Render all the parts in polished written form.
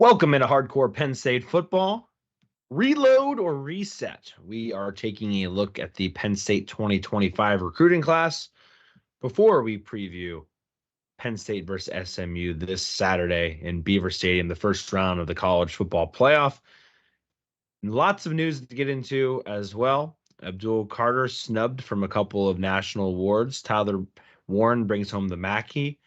Welcome into Hardcore Penn State Football. Reload or reset? We are taking a look at the Penn State 2025 recruiting class before we preview Penn State versus SMU this Saturday in Beaver Stadium, the first round of the college football playoff. Lots of news to get into as well. Abdul Carter snubbed from a couple of national awards. Tyler Warren brings home the Mackey.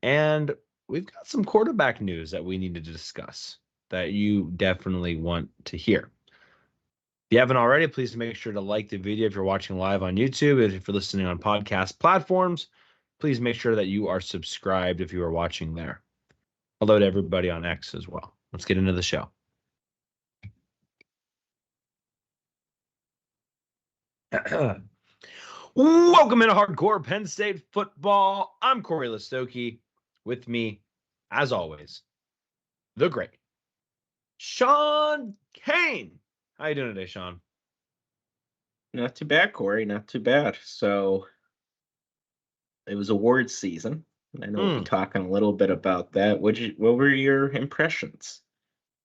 And we've got some quarterback news that we need to discuss that you definitely want to hear. If you haven't already, please make sure to like the video if you're watching live on YouTube. If you're listening on podcast platforms, please make sure that you are subscribed if you are watching there. Hello to everybody on X as well. Let's get into the show. Welcome into Hardcore Penn State Football. I'm Cory Lestochi. With me, as always, the great Shawn Kane. How you doing today, Shawn? Not too bad, Cory. Not too bad. So it was awards season. I know we'll be talking a little bit about that. What were your impressions?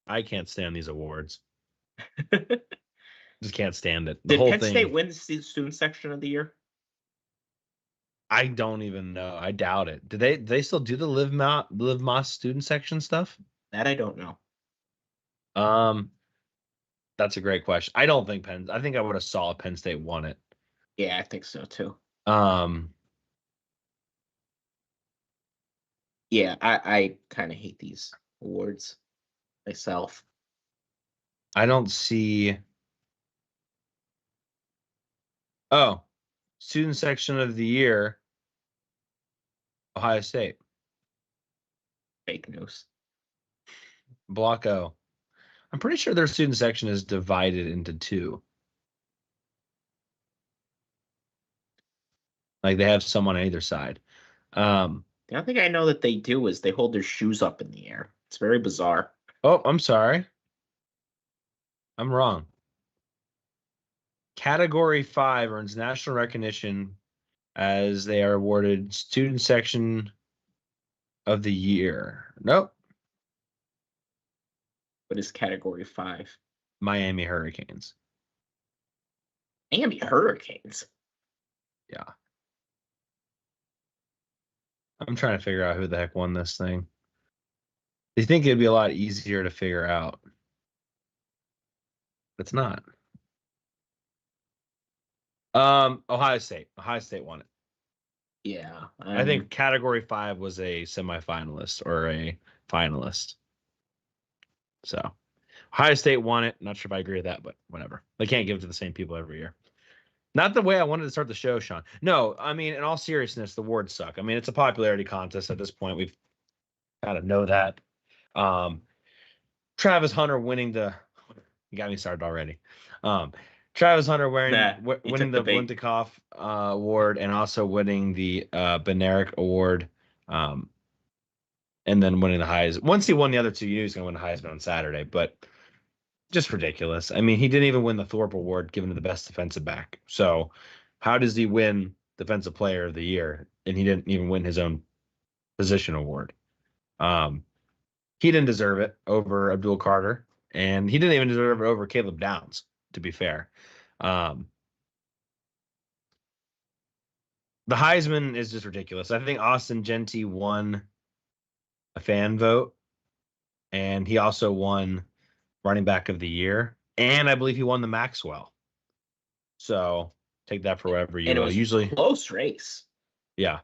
I can't stand these awards. Just can't stand it. Did Penn State win the student section of the year? I don't even know. I doubt it. Do they still do the Live Moss student section stuff? That I don't know. That's a great question. I don't think I think I would have saw if Penn State won it. Yeah, I think so too. Yeah, I kind of hate these awards myself. I don't see. Oh, student section of the year. Ohio State. Fake news. Block O. I'm pretty sure their student section is divided into two. Like they have some on either side. The only thing I know that they do is they hold their shoes up in the air. It's very bizarre. Oh, I'm sorry. I'm wrong. Category 5 earns national recognition as they are awarded student section of the year. Nope. What is Category 5? Miami Hurricanes. Miami Hurricanes? Yeah. I'm trying to figure out who the heck won this thing. They think it'd be a lot easier to figure out. But it's not. Ohio State. Ohio State won it. Yeah. I think Category 5 was a semifinalist or a finalist. So Ohio State won it. Not sure if I agree with that, but whatever. They can't give it to the same people every year. Not the way I wanted to start the show, Shawn. No, I mean, in all seriousness, the awards suck. I mean, it's a popularity contest at this point. We've got to know that. Travis Hunter winning the – you got me started already. Travis Hunter winning the Blintekoff Award and also winning the Benerick Award, and then winning the Heisman. Once he won the other two, you knew he was going to win the Heisman on Saturday, but just ridiculous. I mean, he didn't even win the Thorpe Award given to the best defensive back. So how does he win Defensive Player of the Year and he didn't even win his own position award? He didn't deserve it over Abdul Carter, and he didn't even deserve it over Caleb Downs, to be fair. The Heisman is just ridiculous. I think Austin Genty won a fan vote, and he also won running back of the year, and I believe he won the Maxwell. So take that for whatever you will. Usually close race. Yeah.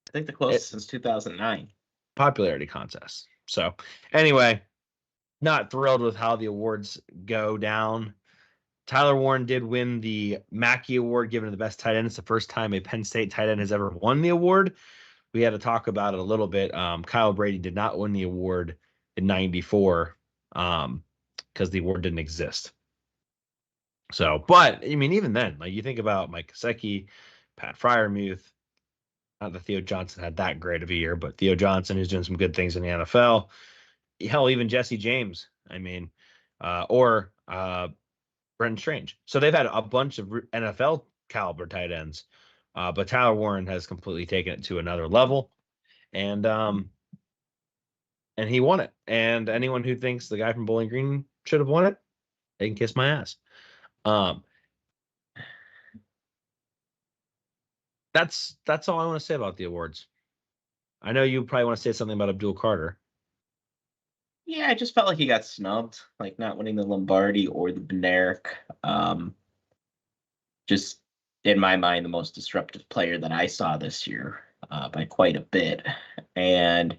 I think the closest since 2009. Popularity contest. So anyway, not thrilled with how the awards go down. Tyler Warren did win the Mackey Award given to the best tight end. It's the first time a Penn State tight end has ever won the award. We had to talk about it a little bit. Kyle Brady did not win the award in 94 because the award didn't exist. So, but, I mean, even then, like you think about Mike Gesicki, Pat Freiermuth, not that Theo Johnson had that great of a year, but Theo Johnson is doing some good things in the NFL. Hell, even Jesse James, I mean, or Brenton Strange. So they've had a bunch of NFL caliber tight ends, but Tyler Warren has completely taken it to another level. And and he won it. And anyone who thinks the guy from Bowling Green should have won it, they can kiss my ass. That's all I want to say about the awards. I know you probably want to say something about Abdul Carter. Yeah, I just felt like he got snubbed, like not winning the Lombardi or the Beneric. Just in my mind, the most disruptive player that I saw this year by quite a bit. And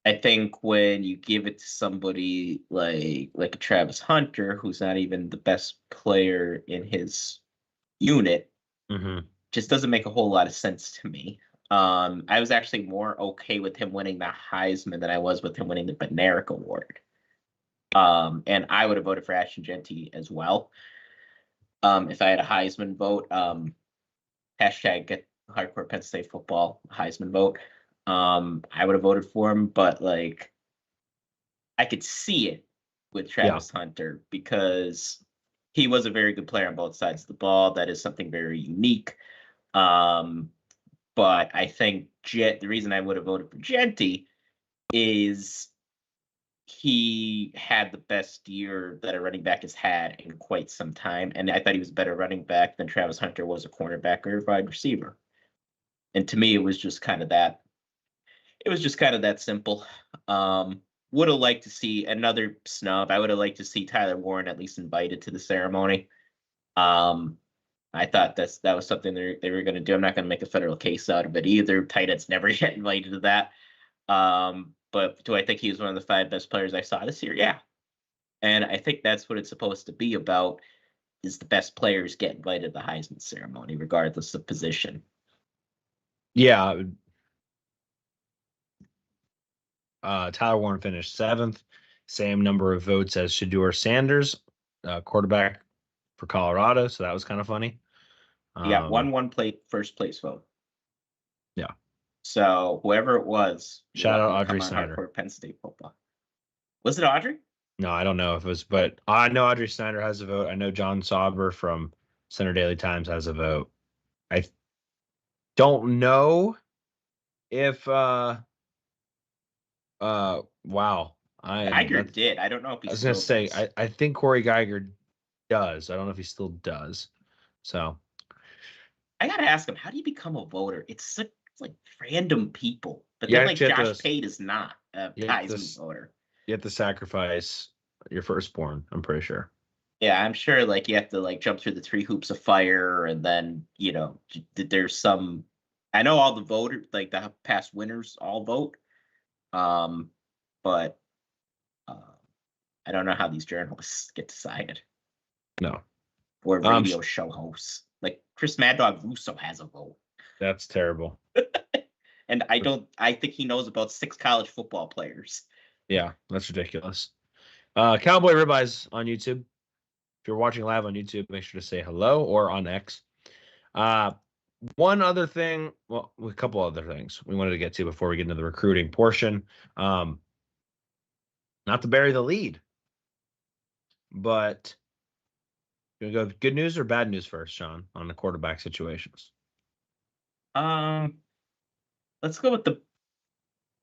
I think when you give it to somebody like a Travis Hunter, who's not even the best player in his unit, just doesn't make a whole lot of sense to me. I was actually more okay with him winning the Heisman than I was with him winning the Beneric Award. And I would have voted for Ashton Genty as well. If I had a Heisman vote, hashtag get hardcore Penn State football Heisman vote. I would have voted for him, but like I could see it with Travis Hunter because he was a very good player on both sides of the ball. That is something very unique. But I think the reason I would have voted for Genty is he had the best year that a running back has had in quite some time. And I thought he was a better running back than Travis Hunter was a cornerback or a wide receiver. And to me, it was just kind of that. It was just kind of that simple. Would have liked to see another snub. I would have liked to see Tyler Warren at least invited to the ceremony. I thought that was something they were going to do. I'm not going to make a federal case out of it either. Tight ends never get invited to that. But do I think he was one of the 5 best players I saw this year? Yeah. And I think that's what it's supposed to be about, is the best players get invited to the Heisman ceremony, regardless of position. Yeah. Tyler Warren finished 7th. Same number of votes as Shedeur Sanders, quarterback for Colorado. So that was kind of funny. Yeah, first place vote. Yeah. So whoever it was, shout out Audrey Snyder for Penn State football. Was it Audrey? No, I don't know if it was, but I know Audrey Snyder has a vote. I know John Sauber from Center Daily Times has a vote. I don't know if wow. Geiger did. I don't know if he. I was gonna say I think Cory Geiger does. I don't know if he still does. So I gotta ask him, how do you become a voter? It's like random people, but then like Josh Pate is not a Heisman voter. You have to sacrifice your firstborn, I'm pretty sure. Yeah, I'm sure like you have to like jump through the 3 hoops of fire, and then there's some. I know all the voters, like the past winners, all vote. But I don't know how these journalists get decided. No. Or radio show hosts. Like Chris Mad Dog Russo has a vote. That's terrible. And I think he knows about 6 college football players. Yeah, that's ridiculous. Cowboy Ribeyes on YouTube. If you're watching live on YouTube, make sure to say hello, or on X. One other thing, well, a couple other things we wanted to get to before we get into the recruiting portion. Not to bury the lead, but you want to go good news or bad news first, Sean, on the quarterback situations? Let's go with the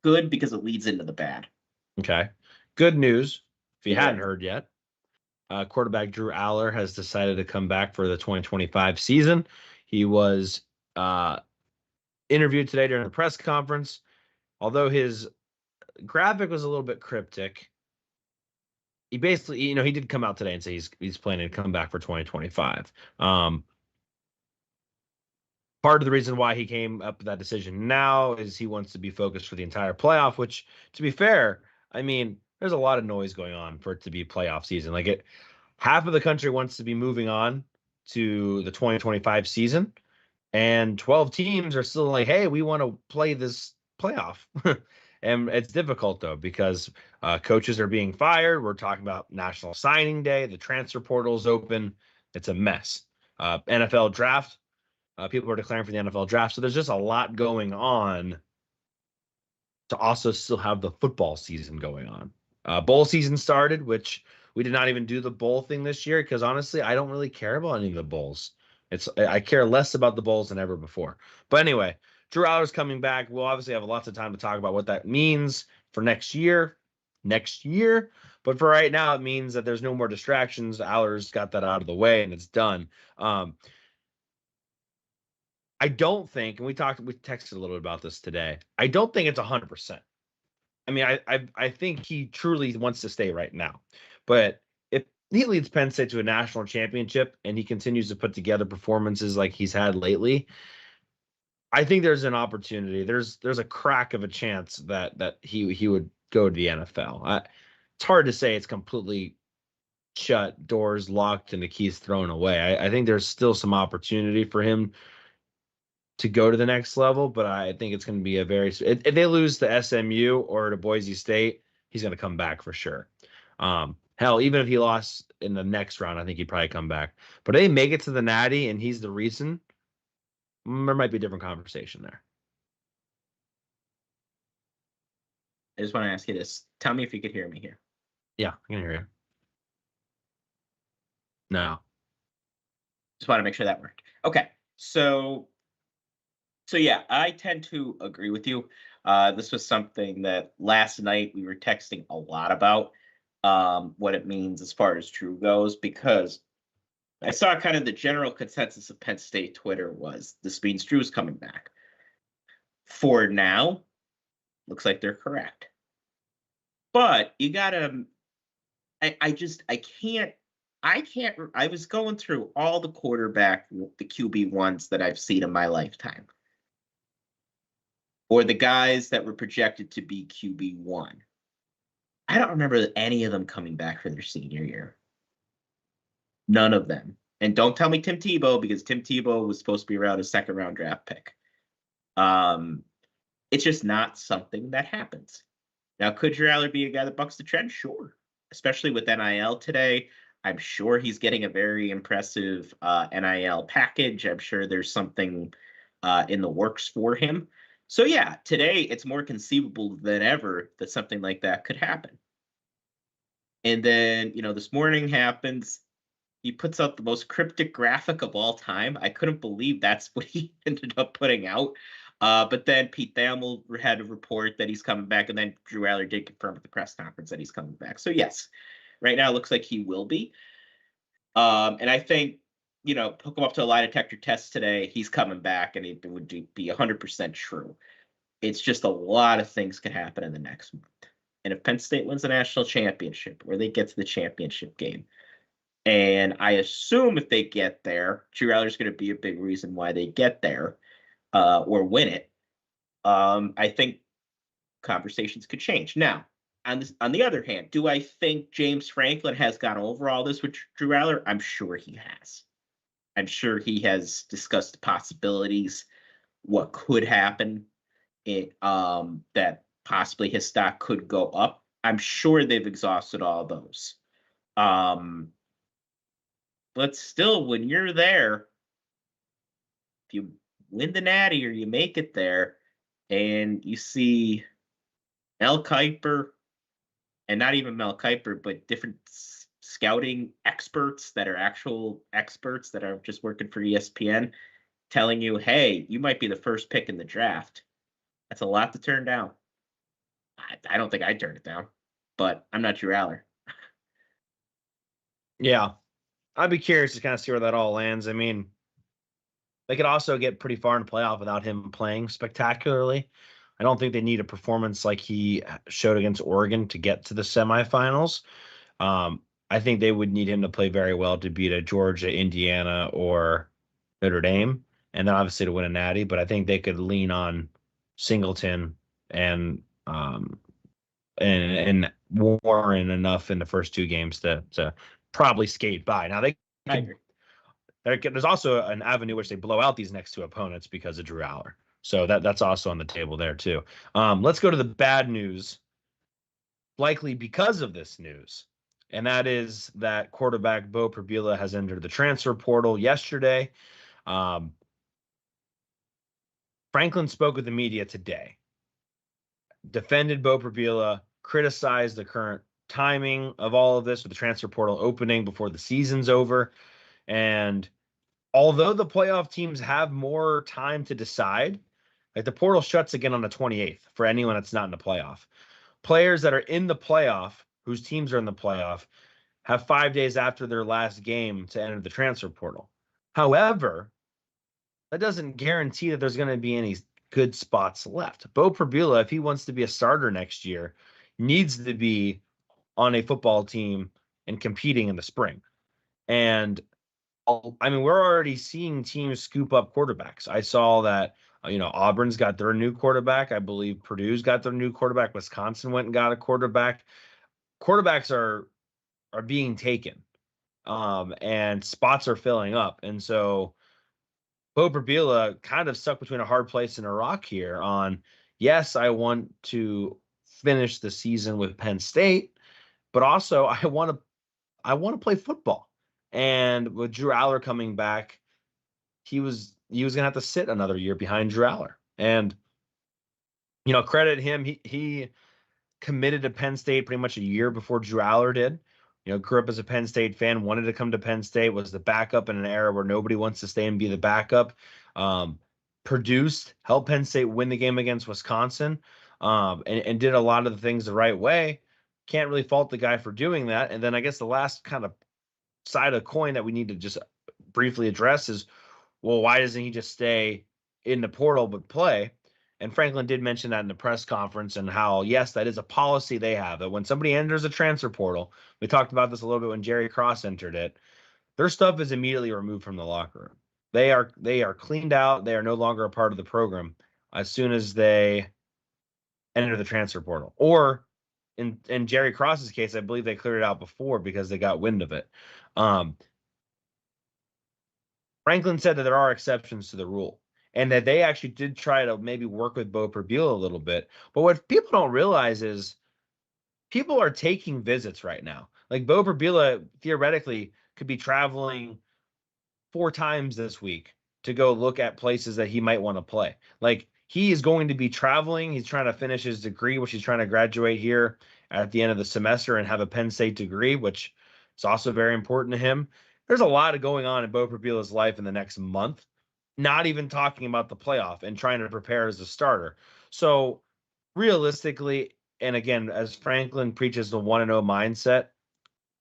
good because it leads into the bad. Okay. Good news, if you hadn't heard yet, quarterback Drew Allar has decided to come back for the 2025 season. He was interviewed today during the press conference. Although his graphic was a little bit cryptic, he basically, he did come out today and say he's planning to come back for 2025. Part of the reason why he came up with that decision now is he wants to be focused for the entire playoff, which, to be fair, I mean, there's a lot of noise going on for it to be playoff season. Half of the country wants to be moving on to the 2025 season, and 12 teams are still like, hey, we want to play this playoff. And it's difficult, though, because coaches are being fired. We're talking about National Signing Day. The transfer portal is open. It's a mess. NFL draft. People are declaring for the NFL draft. So there's just a lot going on to also still have the football season going on. Bowl season started, which we did not even do the bowl thing this year because, honestly, I don't really care about any of the bowls. I care less about the bowls than ever before. But anyway, Drew Allar's coming back. We'll obviously have lots of time to talk about what that means for next year. But for right now, it means that there's no more distractions. Allar's got that out of the way, and it's done. I don't think, and we texted a little bit about this today. I don't think it's 100%. I mean, I think he truly wants to stay right now. But if he leads Penn State to a national championship and he continues to put together performances like he's had lately, I think there's an opportunity. There's a crack of a chance that he would go to the NFL. It's hard to say it's completely shut, doors locked, and the keys thrown away. I think there's still some opportunity for him to go to the next level, but I think it's going to be a very, if they lose to SMU or to Boise State, he's going to come back for sure. Hell, even if he lost in the next round, I think he'd probably come back. But if they make it to the Natty and he's the reason, there might be a different conversation there. I just want to ask you this. Tell me if you could hear me here. Yeah, I can hear you. No. Just want to make sure that worked. Okay. So yeah, I tend to agree with you. This was something that last night we were texting a lot about, what it means as far as Drew goes, because I saw kind of the general consensus of Penn State Twitter was this means Drew's coming back. For now, looks like they're correct. But you gotta, I was going through all the the QB1s that I've seen in my lifetime, or the guys that were projected to be QB1. I don't remember any of them coming back for their senior year. None of them. And don't tell me Tim Tebow, because Tim Tebow was supposed to be around a second-round draft pick. It's just not something that happens. Now, could Drew Allar be a guy that bucks the trend? Sure. Especially with NIL today. I'm sure he's getting a very impressive NIL package. I'm sure there's something in the works for him. So, yeah, today it's more conceivable than ever that something like that could happen. And then, this morning happens. He puts out the most cryptic graphic of all time. I couldn't believe that's what he ended up putting out. But then Pete Thamel had a report that he's coming back, and then Drew Allar did confirm at the press conference that he's coming back. So, yes, right now it looks like he will be. And I think, hook him up to a lie detector test today, he's coming back, and it would be 100% true. It's just a lot of things could happen in the next month. And if Penn State wins the national championship, or they get to the championship game, and I assume if they get there, Drew Allar is going to be a big reason why they get there or win it, I think conversations could change. Now, on the other hand, do I think James Franklin has gone over all this with Drew Allar? I'm sure he has. I'm sure he has discussed possibilities, what could happen, that possibly his stock could go up. I'm sure they've exhausted all those. But still, when you're there, if you win the Natty or you make it there, and you see Mel Kiper, and not even Mel Kiper, but different scouting experts that are actual experts that are just working for ESPN, telling you, hey, you might be the first pick in the draft. That's a lot to turn down. I don't think I'd turn it down, but I'm not Drew Allar. Yeah. I'd be curious to kind of see where that all lands. I mean, they could also get pretty far in the playoff without him playing spectacularly. I don't think they need a performance like he showed against Oregon to get to the semifinals. I think they would need him to play very well to beat a Georgia, Indiana, or Notre Dame, and then obviously to win a Natty. But I think they could lean on Singleton and Warren enough in the first two games to probably skate by. Now I agree. There's also an avenue which they blow out these next two opponents because of Drew Allar. So that's also on the table there too. Let's go to the bad news, likely because of this news. And that is that quarterback Beau Pribula has entered the transfer portal yesterday. Franklin spoke with the media today, defended Beau Pribula, criticized the current timing of all of this with the transfer portal opening before the season's over. And although the playoff teams have more time to decide, like the portal shuts again on the 28th for anyone that's not in the playoff. players that are in the playoff, whose teams are in the playoff, have 5 days after their last game to enter the transfer portal. However, that doesn't guarantee that there's going to be any good spots left. Beau Pribula, if he wants to be a starter next year, needs to be on a football team and competing in the spring. And I mean, we're already seeing teams scoop up quarterbacks. I saw that, Auburn's got their new quarterback. I believe Purdue's got their new quarterback. Wisconsin went and got a quarterback. Quarterbacks are being taken, and spots are filling up. And so Beau Pribula kind of stuck between a hard place and a rock here on, yes, I want to finish the season with Penn State, but also I want to play football. And with Drew Allar coming back, he was going to have to sit another year behind Drew Allar. And credit him, he committed to Penn State pretty much a year before Drew Allar did. Grew up as a Penn State fan, wanted to come to Penn State, was the backup in an era where nobody wants to stay and be the backup. Helped Penn State win the game against Wisconsin, and did a lot of the things the right way. Can't really fault the guy for doing that. And then I guess the last kind of side of the coin that we need to just briefly address is, well, why doesn't he just stay in the portal but play? And Franklin did mention that in the press conference, and how, yes, that is a policy they have, that when somebody enters a transfer portal, we talked about this a little bit when Jerry Cross entered it, their stuff is immediately removed from the locker room. They are cleaned out. They are no longer a part of the program as soon as they enter the transfer portal. Or in Jerry Cross's case, I believe they cleared it out before because they got wind of it. Franklin said that there are exceptions to the rule, and that they actually did try to maybe work with Beau Pribula a little bit. But what people don't realize is people are taking visits right now. Like, Beau Pribula theoretically could be traveling 4 times this week to go look at places that he might want to play. Like, he is going to be traveling. He's trying to finish his degree, which he's trying to graduate here at the end of the semester and have a Penn State degree, which is also very important to him. There's a lot of going on in Beau Pribula's life in the next month, not even talking about the playoff and trying to prepare as a starter. So realistically, and again, as Franklin preaches the 1-0 mindset,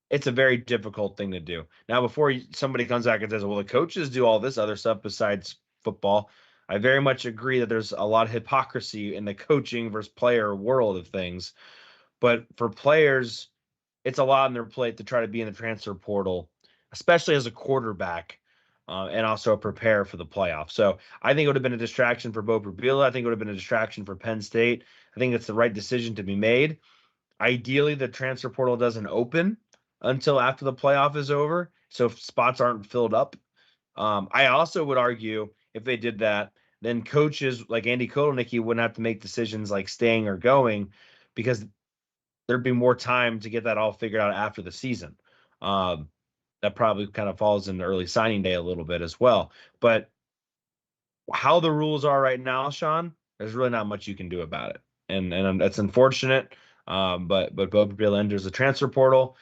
it's a very difficult thing to do. Now, before somebody comes back and says, well, the coaches do all this other stuff besides football, I very much agree that there's a lot of hypocrisy in the coaching versus player world of things. But for players, it's a lot on their plate to try to be in the transfer portal, especially as a quarterback, and also prepare for the playoffs. So I think it would have been a distraction for Beau Pribula. I think it would have been a distraction for Penn State. I think it's the right decision to be made. Ideally, the transfer portal doesn't open until after the playoff is over, so if spots aren't filled up. I also would argue if they did that, then coaches like Andy Kotelnicki wouldn't have to make decisions like staying or going, because there'd be more time to get that all figured out after the season. That probably kind of falls into early signing day a little bit as well. But how the rules are right now, Sean, there's really not much you can do about it. And that's unfortunate. But Beau Pribula enters the transfer portal.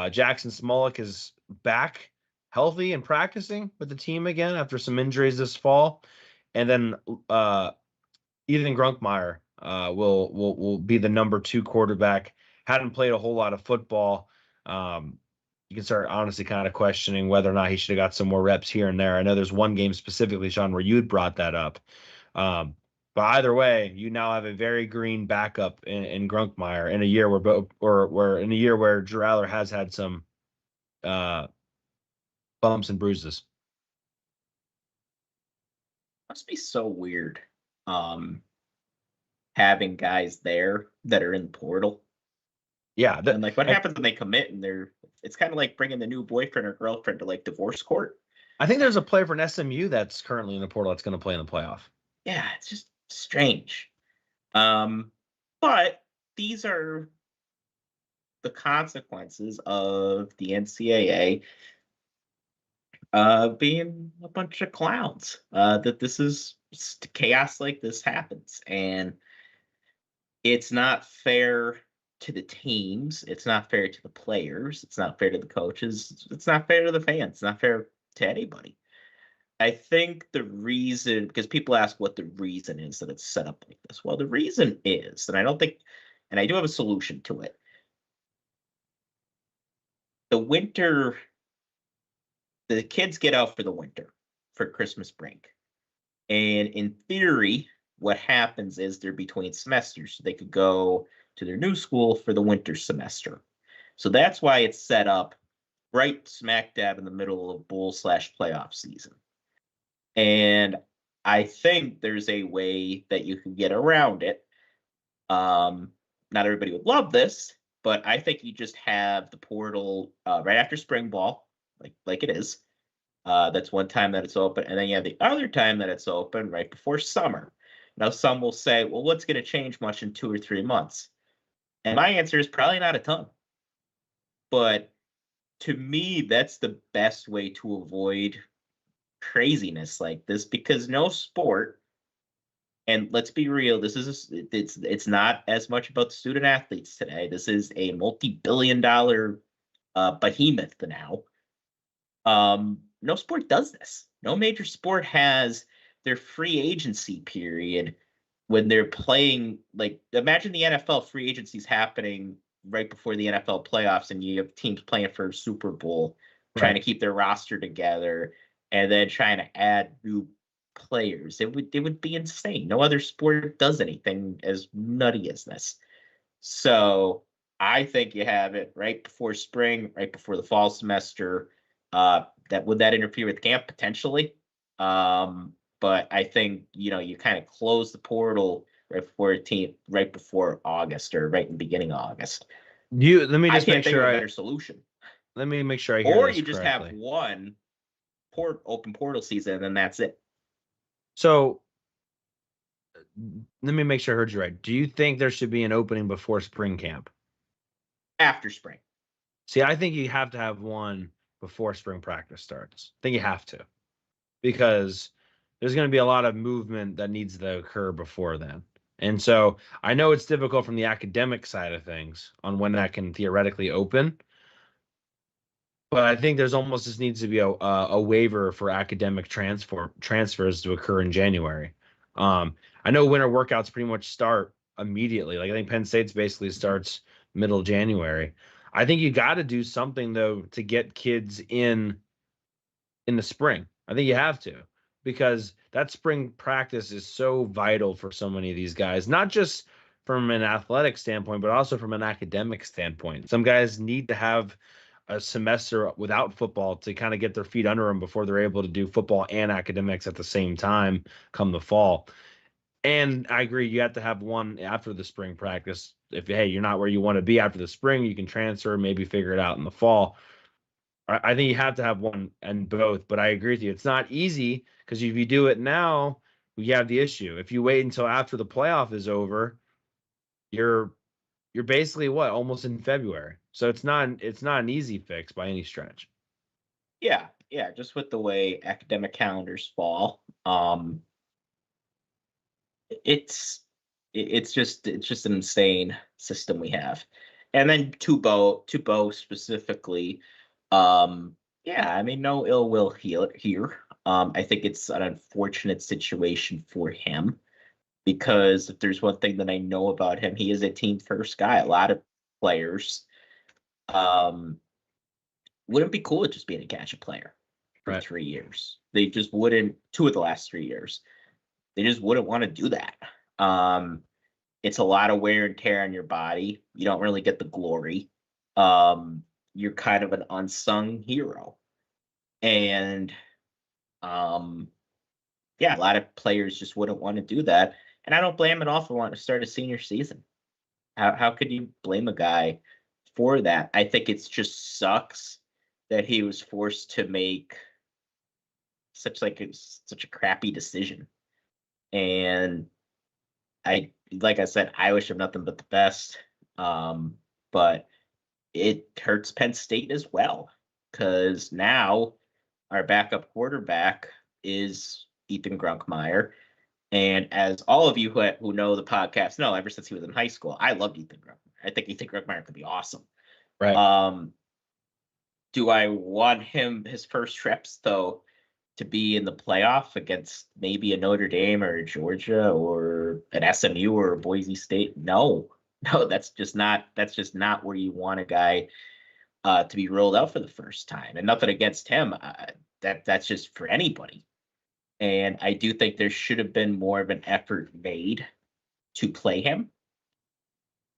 Jackson Smolik is back healthy and practicing with the team again after some injuries this fall. And then Ethan Grunkmeyer will be the number 2 quarterback. Hadn't played a whole lot of football. You can start honestly kind of questioning whether or not he should have got some more reps here and there. I know there's one game specifically, Sean, where you had brought that up. But either way, you now have a very green backup in Grunkmeyer in a year where Drew Allar has had some bumps and bruises. Must be so weird having guys there that are in the portal. Yeah. And like, what happens when they commit and it's kind of like bringing the new boyfriend or girlfriend to like divorce court. I think there's a player for an SMU that's currently in the portal that's going to play in the playoff. Yeah, it's just strange. But these are the consequences of the NCAA being a bunch of clowns. That this is chaos like this happens. And it's not fair to the teams. It's not fair to the players. It's not fair to the coaches. It's not fair to the fans. It's not fair to anybody. I think the reason, because people ask what the reason is that it's set up like this. Well, the reason is, and I don't think and I do have a solution to it. The winter, the kids get out for the winter, for Christmas break. And in theory, what happens is they're between semesters. So they could go to their new school for the winter semester. So that's why it's set up right smack dab in the middle of bowl/playoff season. And I think there's a way that you can get around it. Not everybody would love this, but I think you just have the portal right after spring ball, like it is. That's one time that it's open. And then you have the other time that it's open right before summer. Now, some will say, well, what's going to change much in 2 or 3 months? And my answer is probably not a ton. But to me, that's the best way to avoid craziness like this, because no sport, and let's be real, it's not as much about the student athletes today. This is a multi-billion-dollar behemoth now. No sport does this. No major sport has their free agency period when they're playing. Like, imagine the NFL free agency's happening right before the NFL playoffs, and you have teams playing for a Super Bowl, trying to keep their roster together, and then trying to add new players. It would be insane. No other sport does anything as nutty as this. So I think you have it right before spring, right before the fall semester. Would that interfere with camp potentially? But I think, you kind of close the portal right before August, or right in the beginning of August. Let me just I make can't think sure of a better solution. Let me make sure I hear Or this you just correctly. have one open portal season, and then that's it. So let me make sure I heard you right. Do you think there should be an opening before spring camp? After spring. See, I think you have to have one before spring practice starts. I think you have to, because there's going to be a lot of movement that needs to occur before then. And so I know it's difficult from the academic side of things on when that can theoretically open, but I think there's almost just needs to be a waiver for academic transfers to occur in January. I know winter workouts pretty much start immediately. Like, I think Penn State's basically starts middle of January. I think you got to do something though to get kids in the spring. I think you have to, because that spring practice is so vital for so many of these guys, not just from an athletic standpoint, but also from an academic standpoint. Some guys need to have a semester without football to kind of get their feet under them before they're able to do football and academics at the same time come the fall. And I agree, you have to have one after the spring practice. If, hey, you're not where you want to be after the spring, you can transfer, maybe figure it out in the fall. I think you have to have one and both, but I agree with you. It's not easy, because if you do it now, you have the issue. If you wait until after the playoff is over, you're basically almost in February. So it's not an easy fix by any stretch. Yeah, just with the way academic calendars fall. It's just an insane system we have. And then to Beau specifically, I mean, no ill will here. I think it's an unfortunate situation for him, because if there's one thing that I know about him, he is a team first guy. A lot of players wouldn't be cool with just being a gadget player for 3 years. They just wouldn't. 2 of the last 3 years, they just wouldn't want to do that. It's a lot of wear and tear on your body. You don't really get the glory. You're kind of an unsung hero. And a lot of players just wouldn't want to do that. And I don't blame him at all for wanting to start a senior season. How could you blame a guy for that? I think it just sucks that he was forced to make such a crappy decision. And like I said, I wish him nothing but the best. But it hurts Penn State as well, because now our backup quarterback is Ethan Grunkmeyer. And as all of you who know the podcast know, ever since he was in high school, I loved Ethan Grunkmeyer. I think Ethan Grunkmeyer could be awesome. Right. Do I want his first trips, though, to be in the playoff against maybe a Notre Dame or a Georgia or an SMU or a Boise State? No. No, that's just not where you want a guy to be rolled out for the first time. And nothing against him. That's just for anybody. And I do think there should have been more of an effort made to play him.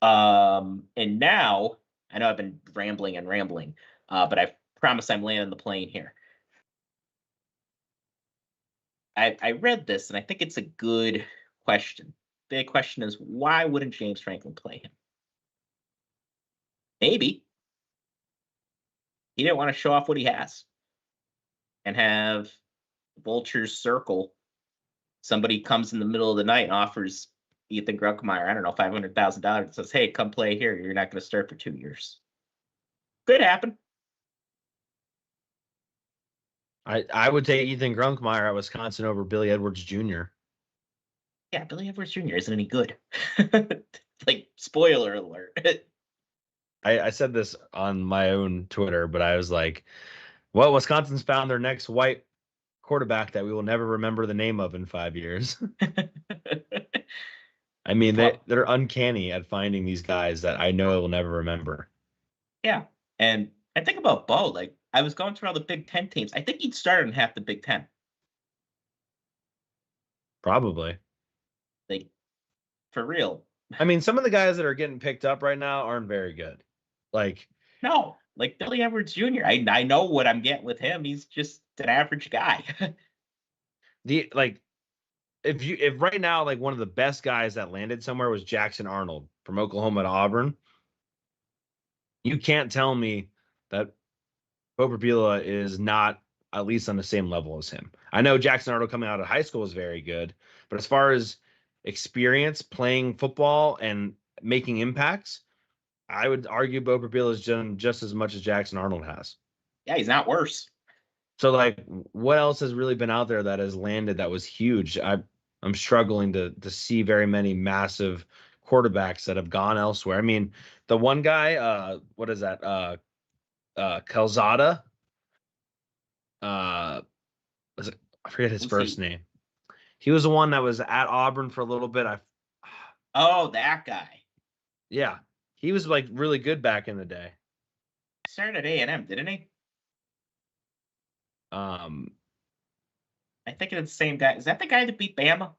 And now I know I've been rambling, but I promise I'm landing the plane here. I read this and I think it's a good question. The question is, why wouldn't James Franklin play him? Maybe he didn't want to show off what he has and have vultures circle. Somebody comes in the middle of the night and offers Ethan Grunkemeyer, I don't know, $500,000 and says, hey, come play here. You're not going to start for 2 years. Could happen. I would take Ethan Grunkemeyer at Wisconsin over Billy Edwards Jr. Yeah, Billy Edwards Jr. isn't any good. Like, spoiler alert. I said this on my own Twitter, but I was like, well, Wisconsin's found their next white quarterback that we will never remember the name of in 5 years. I mean, they're uncanny at finding these guys that I know I will never remember. Yeah. And I think about Beau. Like, I was going through all the Big Ten teams. I think he'd start in half the Big Ten. Probably. Like, for real. I mean, some of the guys that are getting picked up right now aren't very good. Like, no, like Billy Edwards Jr. I know what I'm getting with him. He's just an average guy. If right now, like, one of the best guys that landed somewhere was Jackson Arnold from Oklahoma to Auburn, you can't tell me that Beau Pribula is not at least on the same level as him. I know Jackson Arnold coming out of high school is very good, but as far as experience playing football and making impacts, I would argue Beau Pribula has done just as much as Jackson Arnold has. Yeah, he's not worse. So, like, what else has really been out there that has landed that was huge? I'm struggling to see very many massive quarterbacks that have gone elsewhere. I mean, the one guy, what is that? Calzada. I forget his first name. He was the one that was at Auburn for a little bit. Oh, that guy. Yeah, he was like really good back in the day. He started at A&M, didn't he? I think it's the same guy. Is that the guy that beat Bama?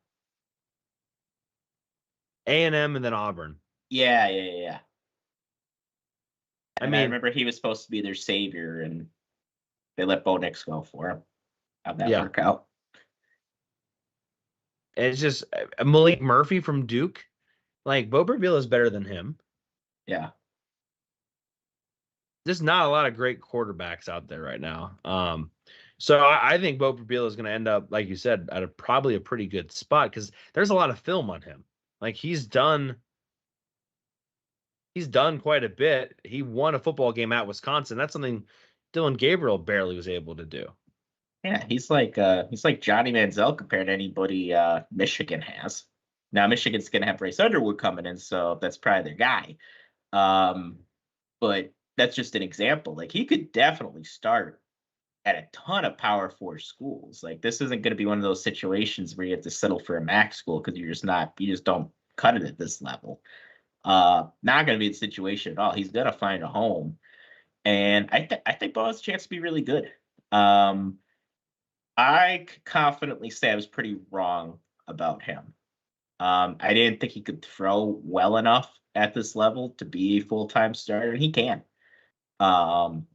A&M and then Auburn. Yeah. I remember he was supposed to be their savior, and they let Bo Nix go for him. How'd that work out? It's just Malik Murphy from Duke. Like, Beau Pribula is better than him. Yeah. There's not a lot of great quarterbacks out there right now. So I think Beau Pribula is going to end up, like you said, at probably a pretty good spot because there's a lot of film on him. Like, he's done quite a bit. He won a football game at Wisconsin. That's something Dylan Gabriel barely was able to do. Yeah, he's like Johnny Manziel compared to anybody Michigan has. Now Michigan's going to have Bryce Underwood coming in, so that's probably their guy. But that's just an example. Like, he could definitely start at a ton of Power 4 schools. Like, this isn't going to be one of those situations where you have to settle for a MAC school because you just don't cut it at this level. Not going to be the situation at all. He's going to find a home. And I think Beau has a chance to be really good. I could confidently say I was pretty wrong about him. I didn't think he could throw well enough at this level to be a full-time starter, and he can. And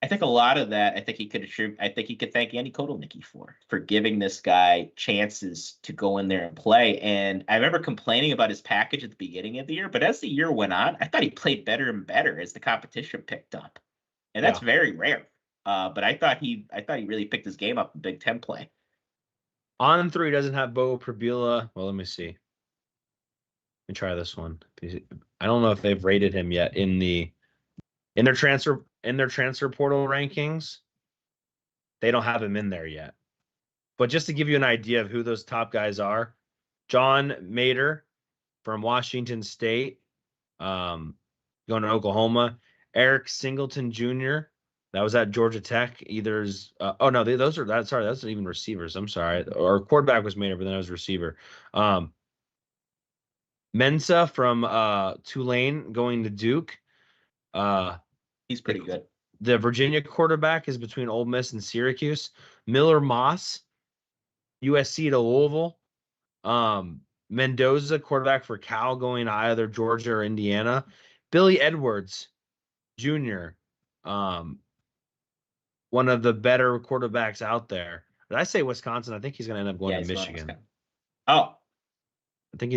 I think a lot of that, I think he could thank Andy Kotelnicki for giving this guy chances to go in there and play. And I remember complaining about his package at the beginning of the year, but as the year went on, I thought he played better and better as the competition picked up. And that's very rare. But I thought he really picked his game up in Big Ten play. On 3 doesn't have Beau Pribula. Well, let me see. Let me try this one. I don't know if they've rated him yet in their transfer portal rankings. They don't have him in there yet. But just to give you an idea of who those top guys are, John Mater from Washington State, going to Oklahoma. Eric Singleton Jr., that was at Georgia Tech. That's even receivers. I'm sorry. Or quarterback was Mater, but then I was receiver. Mensa from Tulane going to Duke. He's pretty good. The Virginia quarterback is between Ole Miss and Syracuse. Miller Moss, USC to Louisville. Mendoza, quarterback for Cal, going to either Georgia or Indiana. Billy Edwards Jr., one of the better quarterbacks out there. Did I say Wisconsin? I think he's going to end up going to Michigan. Oh, I think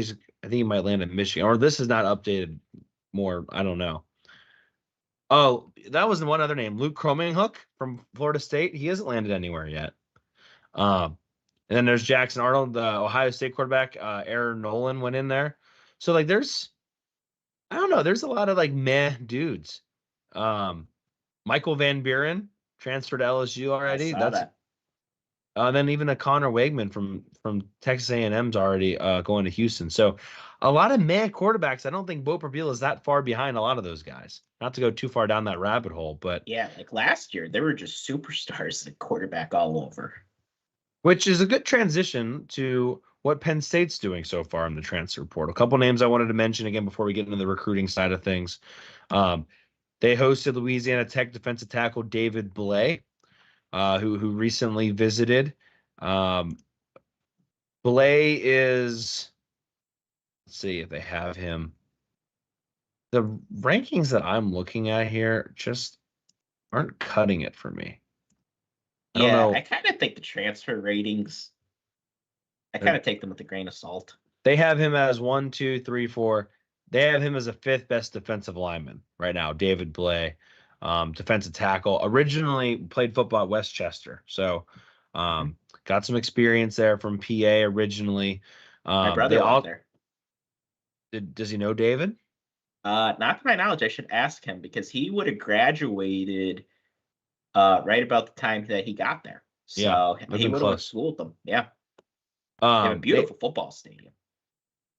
he might land in Michigan. Or this is not updated more. I don't know. Oh, that was one other name. Luke Kromenhoek from Florida State. He hasn't landed anywhere yet. And then there's Jackson Arnold, the Ohio State quarterback. Aaron Nolan went in there. So like there's a lot of like meh dudes. Michael Van Buren transferred to LSU already. I saw that. Then even a Connor Wegman from Texas A&M's already going to Houston. So a lot of meh quarterbacks. I don't think Beau Pribula is that far behind a lot of those guys. Not to go too far down that rabbit hole, but yeah, like last year, there were just superstars at quarterback all over. Which is a good transition to what Penn State's doing so far in the transfer portal. A couple names I wanted to mention again before we get into the recruiting side of things. They hosted Louisiana Tech defensive tackle David Beau, who recently visited. Beau is, let's see if they have him. The rankings that I'm looking at here just aren't cutting it for me. I don't know. I kind of think the transfer ratings, I kind of take them with a grain of salt. They have him as 1, 2, 3, 4. They have him as a 5th best defensive lineman right now, David Beau, defensive tackle. Originally played football at Westchester, so got some experience there from PA originally. My brother went there. Does he know David? Not to my knowledge. I should ask him because he would have graduated right about the time that he got there. So he would have schooled them. Yeah. They have a beautiful football stadium.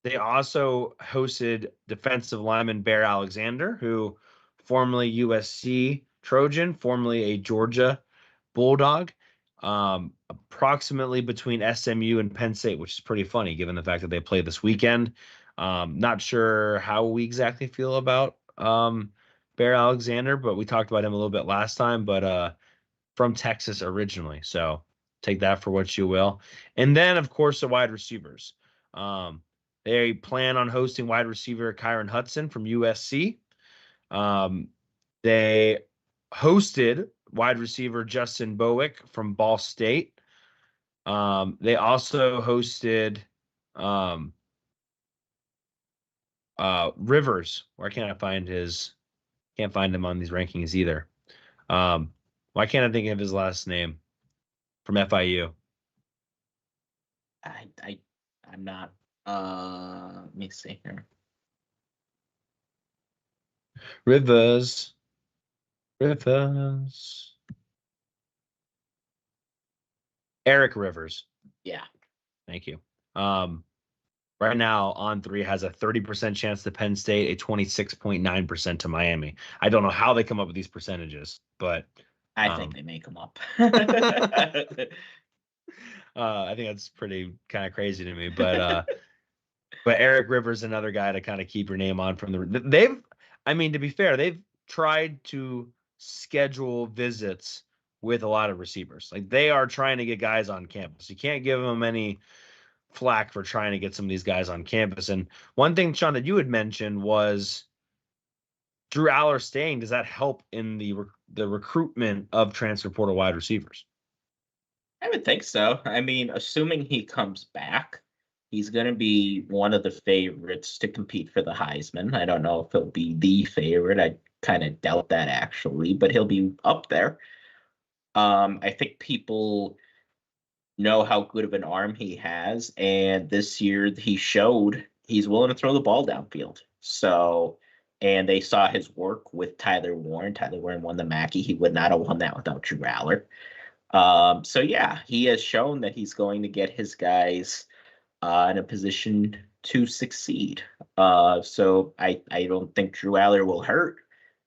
They also hosted defensive lineman Bear Alexander, who formerly USC Trojan, formerly a Georgia Bulldog, approximately between SMU and Penn State, which is pretty funny given the fact that they play this weekend. Not sure how we exactly feel about Bear Alexander, but we talked about him a little bit last time, but from Texas originally. So take that for what you will. And then, of course, the wide receivers. They plan on hosting wide receiver Kyron Hudson from USC. They hosted wide receiver Justin Bowick from Ball State. They also hosted Rivers. Why can't I find can't find him on these rankings either. Why can't I think of his last name from FIU? I'm not. Let me see here. Rivers. Eric Rivers. Yeah. Thank you. Right now, On3 has a 30% chance to Penn State, a 26.9% to Miami. I don't know how they come up with these percentages, but I think they make them up. I think that's pretty kind of crazy to me, but Eric Rivers, another guy to kind of keep your name on from to be fair, they've tried to schedule visits with a lot of receivers. Like they are trying to get guys on campus. You can't give them any flack for trying to get some of these guys on campus. And one thing, Sean, that you had mentioned was Drew Allar staying. Does that help in the recruitment of transfer portal wide receivers? I would think so. I mean, assuming he comes back, he's going to be one of the favorites to compete for the Heisman. I don't know if he'll be the favorite. I kind of doubt that actually, but he'll be up there. I think people know how good of an arm he has, and this year he showed he's willing to throw the ball downfield. So, and they saw his work with Tyler Warren. Tyler Warren won the Mackey. He would not have won that without Drew Allar. So yeah, he has shown that he's going to get his guys in a position to succeed. So I don't think Drew Allar will hurt.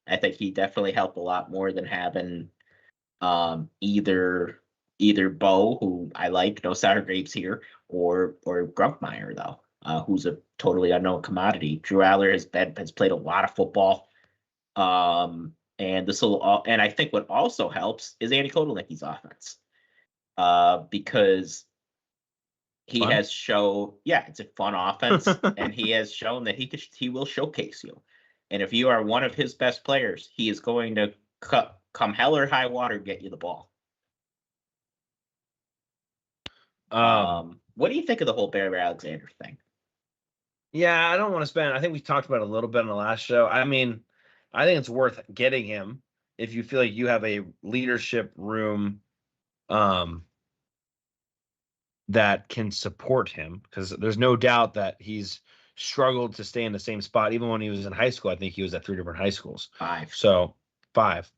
I think he definitely helped a lot more than having either Beau, who I like, no sour grapes here, or Grumpmeyer though. who's a totally unknown commodity. Drew Allar has played a lot of football. And and I think what also helps is Andy Kotelnicki's offense. Because he Fun. has shown, yeah, it's a fun offense, and he has shown that he will showcase you. And if you are one of his best players, he is going to come hell or high water, get you the ball. What do you think of the whole Bear Alexander thing? Yeah, I don't want to spend. I think we talked about it a little bit in the last show. I mean, I think it's worth getting him if you feel like you have a leadership room that can support him, because there's no doubt that he's struggled to stay in the same spot. Even when he was in high school, I think he was at 3 different high schools. 5. So 5.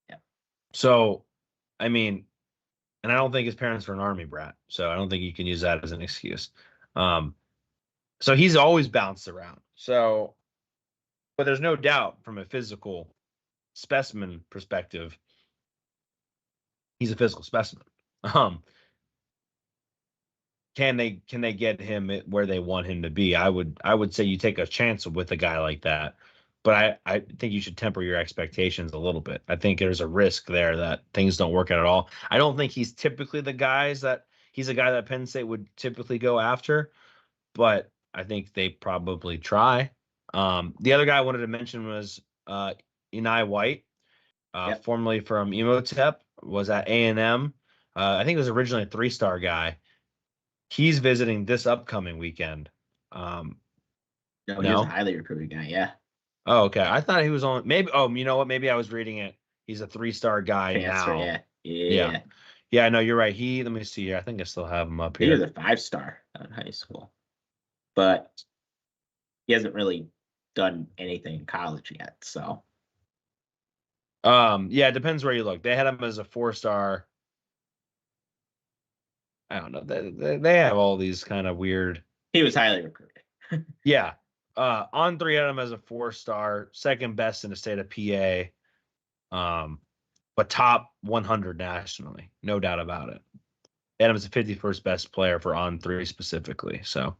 Yeah. So, I mean, and I don't think his parents were an Army brat, so I don't think you can use that as an excuse. So he's always bounced around. So, but there's no doubt from a physical specimen perspective, he's a physical specimen. Can they get him where they want him to be? I would say you take a chance with a guy like that, but I think you should temper your expectations a little bit. I think there's a risk there that things don't work out at all. I don't think he's typically he's a guy that Penn State would typically go after, but I think they probably try. The other guy I wanted to mention was Enai White, formerly from Emotep, was at A&M. I think it was originally a 3-star guy. He's visiting this upcoming weekend. No, he was a highly recruited guy. Yeah. Oh, okay. I thought he was on. Maybe. Oh, you know what? Maybe I was reading it. He's a 3-star guy now. Yeah. No, you're right. Let me see here. I think I still have him up here. He was a 5-star in high school, but he hasn't really done anything in college yet. So. Yeah, it depends where you look. They had him as a 4-star. I don't know. They have all these kind of weird. He was highly recruited. Yeah. On3 had him as a 4-star, second best in the state of PA. But top 100 nationally, no doubt about it. Adam's the 51st best player for On3 specifically. So,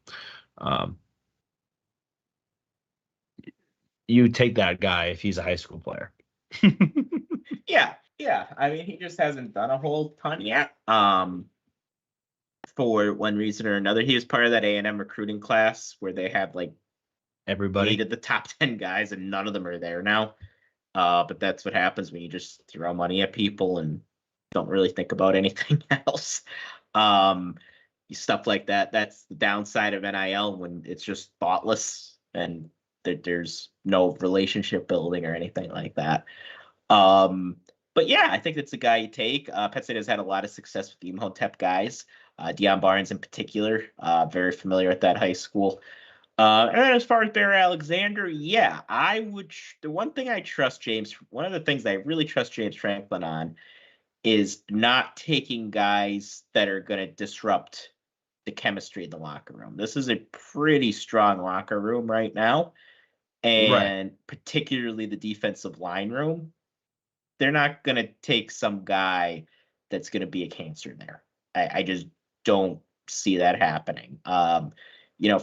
you take that guy if he's a high school player. Yeah. I mean, he just hasn't done a whole ton yet. For one reason or another, he was part of that A&M recruiting class where they had like everybody 8 of the top 10 guys, and none of them are there now. But that's what happens when you just throw money at people and don't really think about anything else. Stuff like that. That's the downside of NIL, when it's just thoughtless and there's no relationship building or anything like that. But yeah, I think that's the guy you take. Penn State has had a lot of success with the Imhotep guys. Deion Barnes in particular, very familiar with that high school. And then as far as Bear Alexander, yeah, I would. The one thing I trust one of the things I really trust James Franklin on is not taking guys that are going to disrupt the chemistry in the locker room. This is a pretty strong locker room right now, and particularly the defensive line room. They're not going to take some guy that's going to be a cancer there. I just don't see that happening.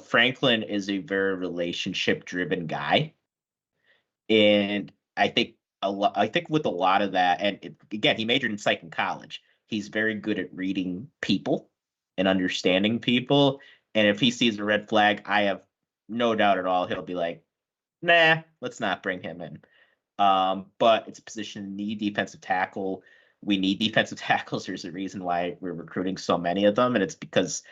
Franklin is a very relationship-driven guy, and I think with a lot of that, and again, he majored in psych in college. He's very good at reading people and understanding people. And if he sees a red flag, I have no doubt at all he'll be like, "Nah, let's not bring him in." But it's a position in need, defensive tackle. We need defensive tackles. There's a reason why we're recruiting so many of them, and it's because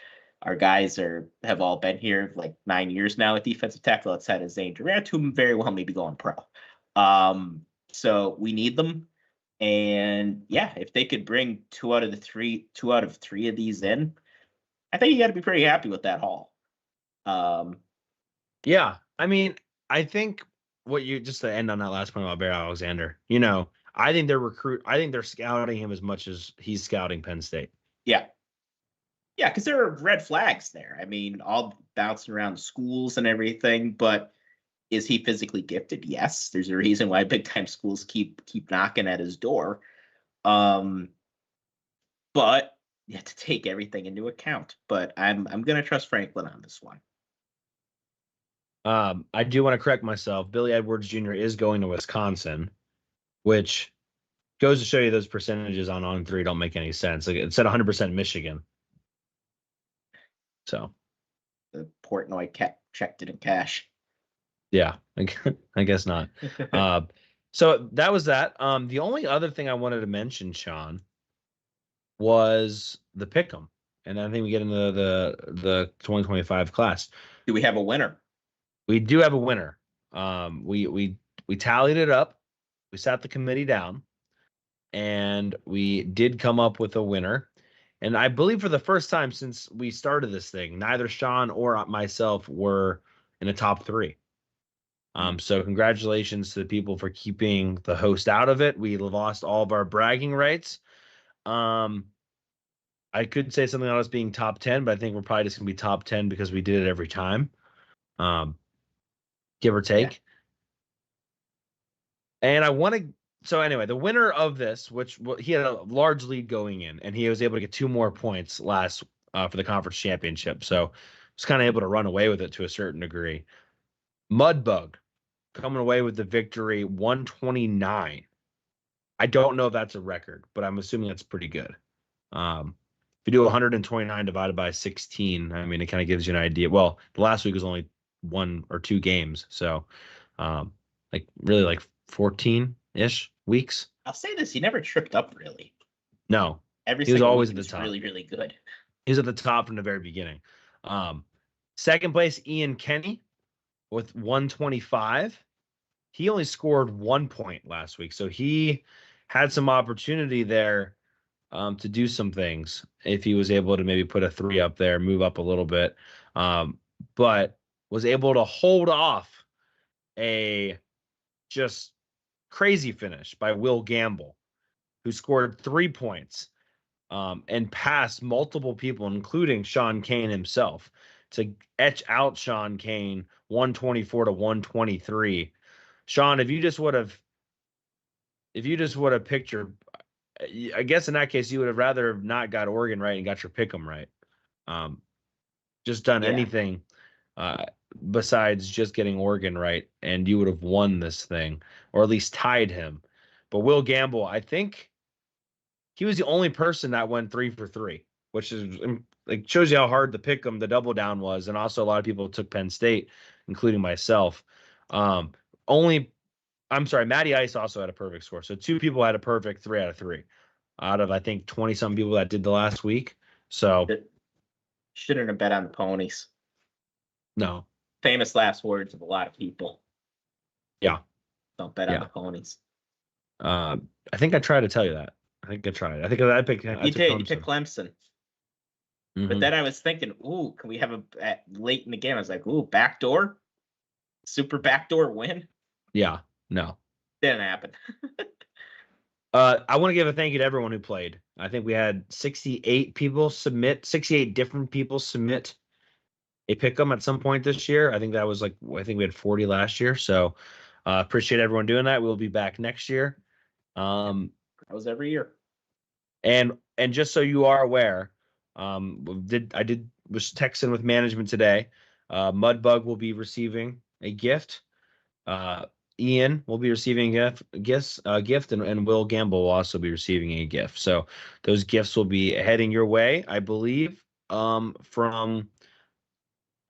our guys have all been here like 9 years now at defensive tackle outside of Zane Durant, who very well may be going pro. So we need them. And yeah, if they could bring 2 out of 3 of these in, I think you got to be pretty happy with that haul. Yeah, I mean, I think just to end on that last point about Bear Alexander, I think they're scouting him as much as he's scouting Penn State. Yeah, because there are red flags there. I mean, all bouncing around schools and everything, but is he physically gifted? Yes. There's a reason why big time schools keep knocking at his door. But you have to take everything into account. But I'm gonna trust Franklin on this one. I do want to correct myself. Billy Edwards Jr. is going to Wisconsin, which goes to show you those percentages on three don't make any sense. Like it said 100% Michigan. So The Portnoy checked it in cash. yeah, I guess not. So that was that. The only other thing I wanted to mention, Sean, was the pick'em, and I think we get into the 2025 class. Do we have a winner? We do have a winner. We tallied it up. We sat the committee down, and we did come up with a winner. And I believe for the first time since we started this thing, neither Sean or myself were in the top three. So congratulations to the people for keeping the host out of it. We lost all of our bragging rights. I could say something about us being top 10, but I think we're probably just gonna be top 10 because we did it every time. Give or take. Yeah. And I want to. So anyway, the winner of this, which he had a large lead going in, and he was able to get 2 more points last for the conference championship. So was kind of able to run away with it to a certain degree. Mudbug coming away with the victory, 129. I don't know if that's a record, but I'm assuming that's pretty good. If you do 129 divided by 16, I mean, it kind of gives you an idea. Well, the last week was only 1 or 2 games, so like really like 14-ish weeks. I'll say this: he never tripped up really. No, he was always at the top. Really, really good. He was at the top from the very beginning. Second place, Ian Kenny with 125. He only scored 1 point last week, so he had some opportunity there to do some things if he was able to maybe put a 3 up there, move up a little bit, but was able to hold off a just crazy finish by Will Gamble, who scored 3 points and passed multiple people, including Sean Kane himself, to etch out Sean Kane 124 to 123. Sean, if you just would have picked your, I guess in that case you would have rather not got Oregon right and got your pick'em right. Just done anything besides just getting Oregon right, and you would have won this thing, or at least tied him. But Will Gamble, I think he was the only person that went 3 for 3, which is like shows you how hard the pick'em, the double down was, and also a lot of people took Penn State, including myself. Matty Ice also had a perfect score. So 2 people had a perfect 3 out of 3 out of, I think, 20-some people that did the last week. So shouldn't have bet on the ponies. No. Famous last words of a lot of people. Yeah. Don't bet on the ponies. I think I tried to tell you that. I think I tried. I think I picked. You did. You picked Clemson. Mm-hmm. But then I was thinking, ooh, can we have late in the game? I was like, ooh, backdoor? Super backdoor win? Yeah. No. Didn't happen. I want to give a thank you to everyone who played. I think we had 68 different people submit a pick'em at some point this year. I think we had 40 last year. So appreciate everyone doing that. We'll be back next year. That was every year. And just so you are aware, was texting with management today. Mudbug will be receiving a gift. Ian will be receiving a gift, and Will Gamble will also be receiving a gift. So those gifts will be heading your way, I believe, from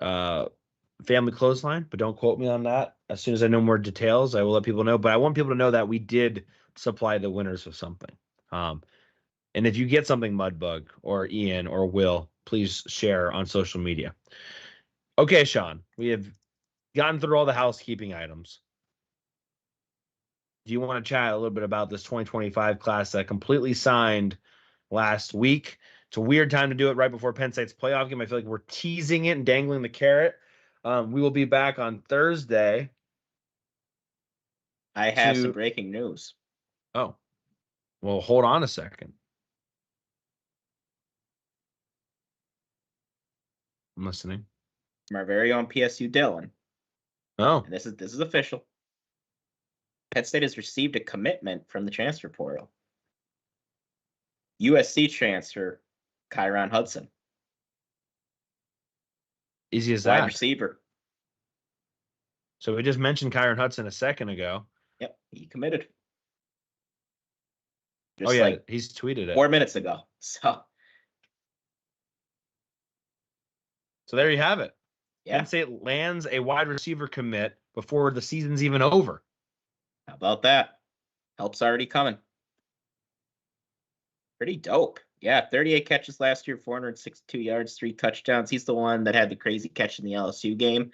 Family Clothesline, but don't quote me on that. As soon as I know more details, I will let people know. But I want people to know that we did supply the winners with something. And if you get something, Mudbug or Ian or Will, please share on social media. Okay, Sean, we have gotten through all the housekeeping items. Do you want to chat a little bit about this 2025 class that completely signed last week? It's a weird time to do it right before Penn State's playoff game. I feel like we're teasing it and dangling the carrot. We will be back on Thursday. I have some breaking news. Oh, well, hold on a second. I'm listening. From our very own PSU Dylan. Oh, and this is official. Penn State has received a commitment from the transfer portal. USC transfer Kyron Hudson. Easy as that. Wide receiver. So we just mentioned Kyron Hudson a second ago. Yep, he committed. Just like he's tweeted it 4 minutes ago. So there you have it. Yeah. Penn State lands a wide receiver commit before the season's even over. How about that? Help's already coming. Pretty dope. Yeah, 38 catches last year, 462 yards, 3 touchdowns. He's the one that had the crazy catch in the LSU game.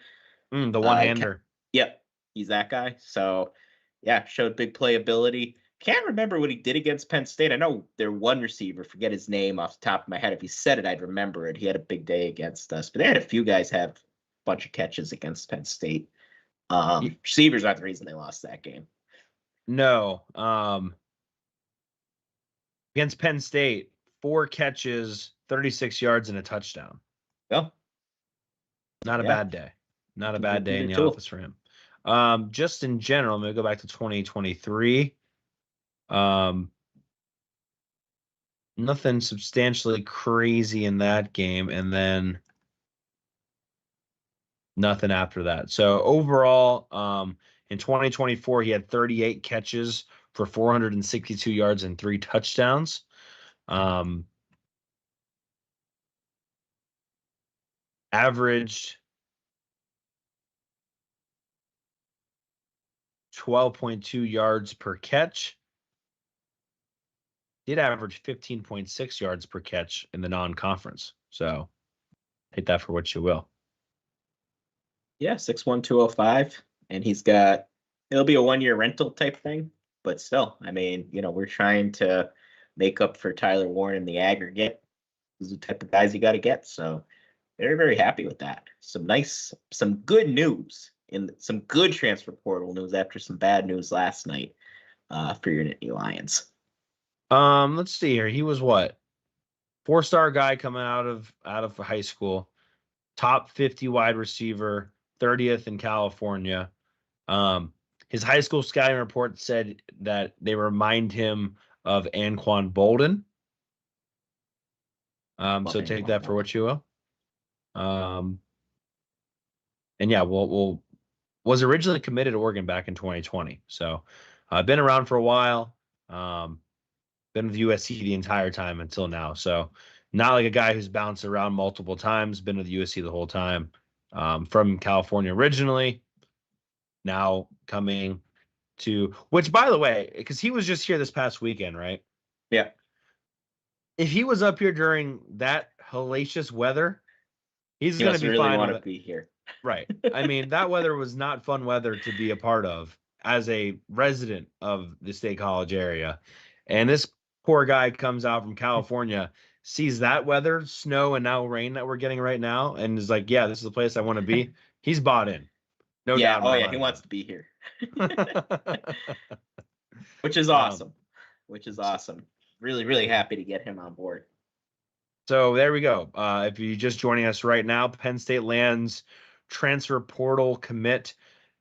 The one-hander. Yep, he's that guy. So, yeah, showed big playability. Can't remember what he did against Penn State. I know their one receiver, forget his name off the top of my head. If he said it, I'd remember it. He had a big day against us. But they had a few guys have a bunch of catches against Penn State. Receivers aren't the reason they lost that game. No. Against Penn State, 4 catches, 36 yards, and a touchdown. Yeah. Not a bad day. Not a bad day in the office for him. Just in general, I'm going to go back to 2023. Nothing substantially crazy in that game, and then nothing after that. So overall, in 2024, he had 38 catches for 462 yards and 3 touchdowns. Averaged 12.2 yards per catch. Did average 15.6 yards per catch in the non-conference. So take that for what you will. Yeah, 6'1", 205. And it'll be a 1-year rental type thing. But still, I mean, we're trying to make up for Tyler Warren in the aggregate. These are the type of guys you got to get. So very, very happy with that. Some good news and some good transfer portal news after some bad news last night for your Nittany Lions. Let's see here. He was what? 4-star guy coming out of high school, top 50 wide receiver, 30th in California. His high school scouting report said that they remind him of Anquan Bolden. So take that for what you will. And yeah, we'll was originally committed to Oregon back in 2020. So I've been around for a while. Been with USC the entire time until now. So not like a guy who's bounced around multiple times, been with USC the whole time. From California originally, now coming to, which by the way, because he was just here this past weekend, right? Yeah. If he was up here during that hellacious weather, he's going to be really fine. Want to be here. Right. I mean, that weather was not fun weather to be a part of as a resident of the State College area. And this poor guy comes out from California, sees that weather, snow, and now rain that we're getting right now, and is like, yeah, this is the place I want to be. He's bought in. No doubt. Oh, yeah, he wants to be here. Which is awesome. Really, really happy to get him on board. So there we go. If you're just joining us right now, Penn State lands transfer portal commit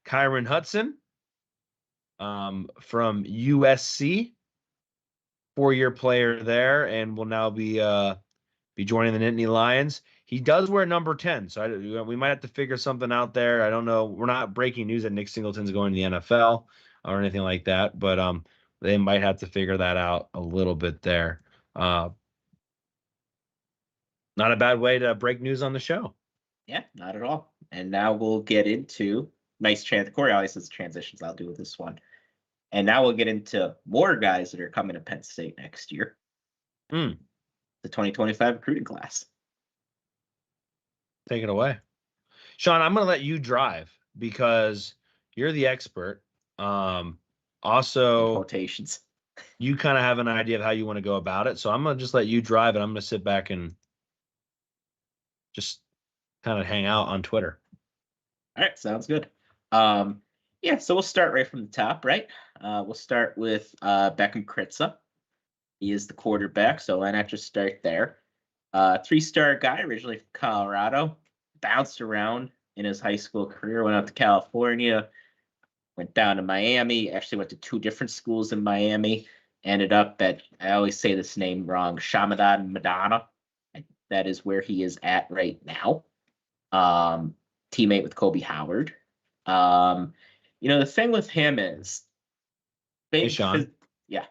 Kyron Hudson from USC, 4-year player there, and will now be joining the Nittany Lions. He does wear number 10, so we might have to figure something out there. I don't know. We're not breaking news that Nick Singleton's going to the NFL or anything like that, but they might have to figure that out a little bit there. Not a bad way to break news on the show. Yeah, not at all. And now we'll get into Cory always says transitions. I'll do with this one. And now we'll get into more guys that are coming to Penn State next year. The 2025 recruiting class. Take it away. Sean, I'm going to let you drive because you're the expert. Also, quotations. You kind of have an idea of how you want to go about it. So I'm going to just let you drive, and I'm going to sit back and just kind of hang out on Twitter. All right, sounds good. Yeah, so we'll start right from the top, right? We'll start with Beckham Kritza. He is the quarterback, so why not just start there? 3-star guy, originally from Colorado, bounced around in his high school career, went out to California, went down to Miami, actually went to 2 different schools in Miami, ended up at, I always say this name wrong, Shamadan Madonna. That is where he is at right now. Teammate with Kobe Howard. The thing with him is Hey, big. Sean. Yeah.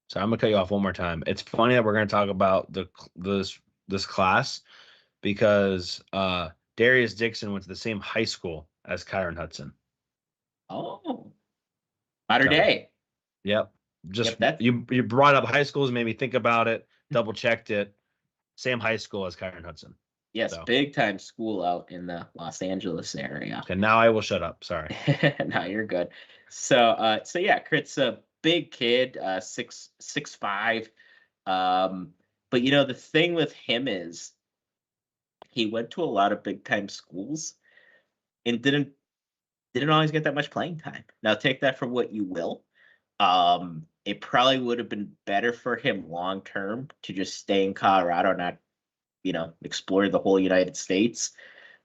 So I'm gonna cut you off one more time. It's funny that we're gonna talk about this class because Darius Dixon went to the same high school as Kyron Hudson. Oh, modern So, day. yep. Just Yep. That. you brought up high schools, made me think about it. Double checked it. Same high school as Kyron Hudson. Yes, So, big time school out in the Los Angeles area. and now I will shut up. Sorry. No, you're good. So yeah, Kurt's a big kid, 6'5". But the thing with him is he went to a lot of big time schools and didn't always get that much playing time. Now take that for what you will. It probably would have been better for him long term to just stay in Colorado, not explore the whole United States,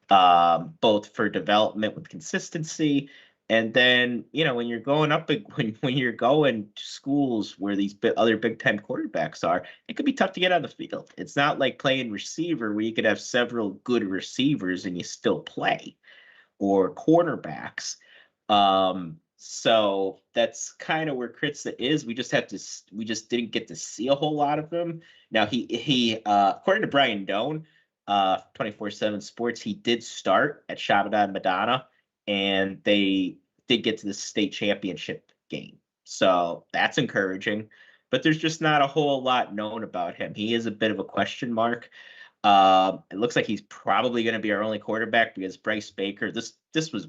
both for development with consistency. And then, when you're going up, when you're going to schools where these other big time quarterbacks are, it could be tough to get on the field. It's not like playing receiver where you could have several good receivers and you still play, or cornerbacks. So that's kind of where Kritza is. We just didn't get to see a whole lot of him. Now he according to Brian Doan, 24/7 Sports, he did start at Shabada Madonna, and they did get to the state championship game. So that's encouraging. But there's just not a whole lot known about him. He is a bit of a question mark. It looks like he's probably going to be our only quarterback because Bryce Baker. This was.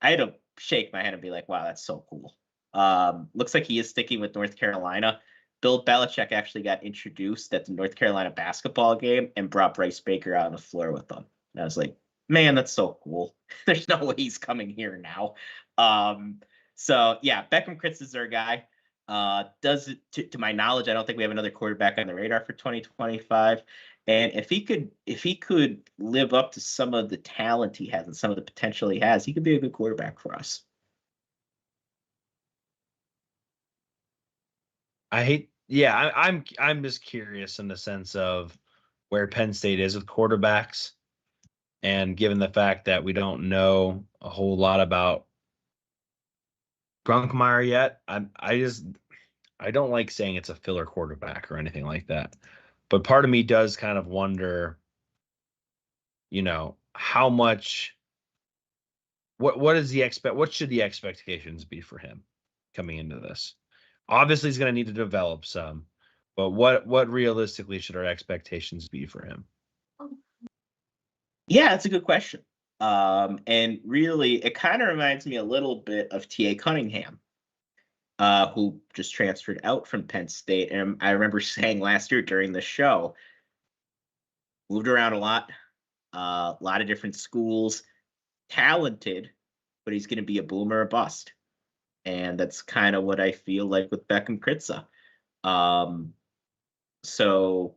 I had to shake my head and be like, "Wow, that's so cool." Looks like he is sticking with North Carolina. Bill Belichick actually got introduced at the North Carolina basketball game and brought Bryce Baker out on the floor with them. And I was like, "Man, that's so cool." There's no way he's coming here now. So yeah, Beckham Kritz is our guy. Does it to my knowledge, I don't think we have another quarterback on the radar for 2025. And if he could live up to some of the talent he has and some of the potential he has, he could be a good quarterback for us. I'm just curious in the sense of where Penn State is with quarterbacks, and given the fact that we don't know a whole lot about Grunkmeyer yet, I don't like saying it's a filler quarterback or anything like that. But part of me does kind of wonder, how much what should the expectations be for him coming into this? Obviously he's going to need to develop some, but what realistically should our expectations be for him? Yeah, that's a good question. And really, it kind of reminds me a little bit of T.A. Cunningham, who just transferred out from Penn State. And I remember saying last year during the show, moved around a lot of different schools, talented, but he's going to be a boomer or bust. And that's kind of what I feel like with Beckham Kritza. So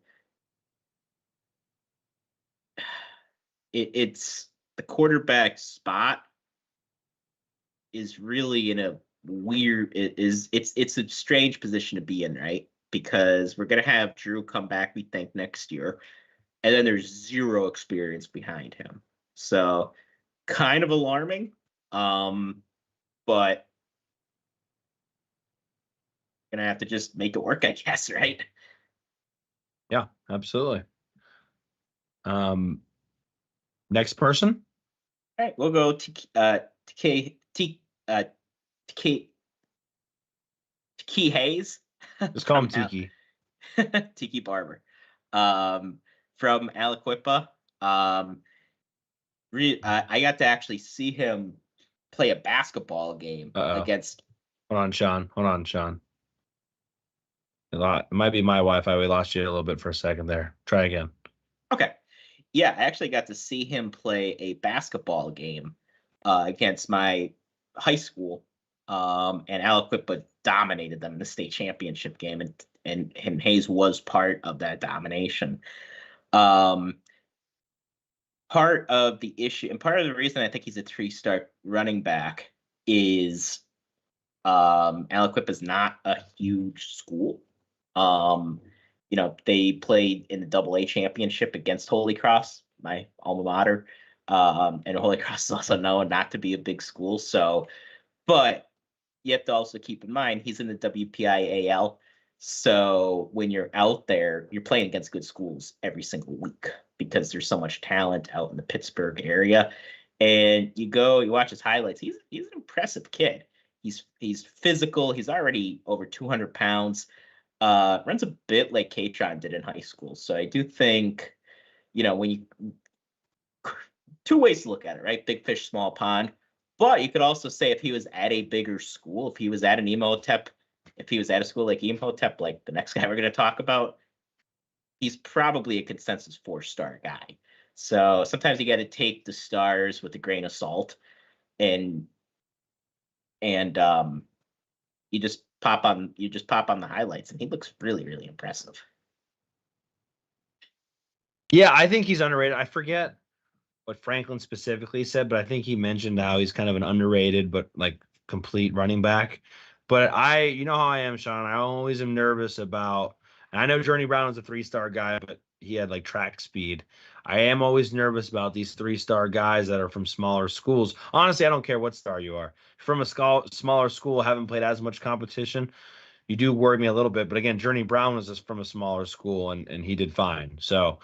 it's the quarterback spot is really in a weird. It's a strange position to be in, right? Because we're gonna have Drew come back, we think, next year, and then there's zero experience behind him. So kind of alarming. But gonna have to just make it work, I guess, right? Yeah, absolutely. Next person. All right, we'll go to Key Hayes. Just call him Tiki. Tiki Barber. From Aliquippa. I got to actually see him play a basketball game against. Hold on, Sean. It might be my Wi-Fi. We lost you a little bit for a second there. Try again. Okay. Yeah, I actually got to see him play a basketball game against my high school, and Aliquippa dominated them in the state championship game, and Hayes was part of that domination. Part of the issue, and part of the reason I think he's a 3-star running back is Aliquippa is not a huge school. They played in the AA championship against Holy Cross, my alma mater. And Holy Cross is also known not to be a big school. So, but you have to also keep in mind he's in the WPIAL. So when you're out there, you're playing against good schools every single week because there's so much talent out in the Pittsburgh area. And you watch his highlights. He's an impressive kid. He's physical. He's already over 200 pounds. Runs a bit like Kane did in high school. So I do think, when you two ways to look at it, right? Big fish, small pond. But you could also say if he was at a bigger school, if he was at an Emotep, if he was at a school like Emotep, like the next guy we're going to talk about, he's probably a consensus 4-star guy. So sometimes you got to take the stars with a grain of salt, and you just pop on the highlights, and he looks really, really impressive. Yeah, I think he's underrated. I forget what Franklin specifically said, but I think he mentioned how he's kind of an underrated but like complete running back. But you know how I am, Sean. I always am nervous about, and I know Journey Brown was a 3-star guy, but he had like track speed. I am always nervous about these 3-star guys that are from smaller schools. Honestly, I don't care what star you are. From a smaller school, haven't played as much competition, you do worry me a little bit. But again, Journey Brown was just from a smaller school, and he did fine. So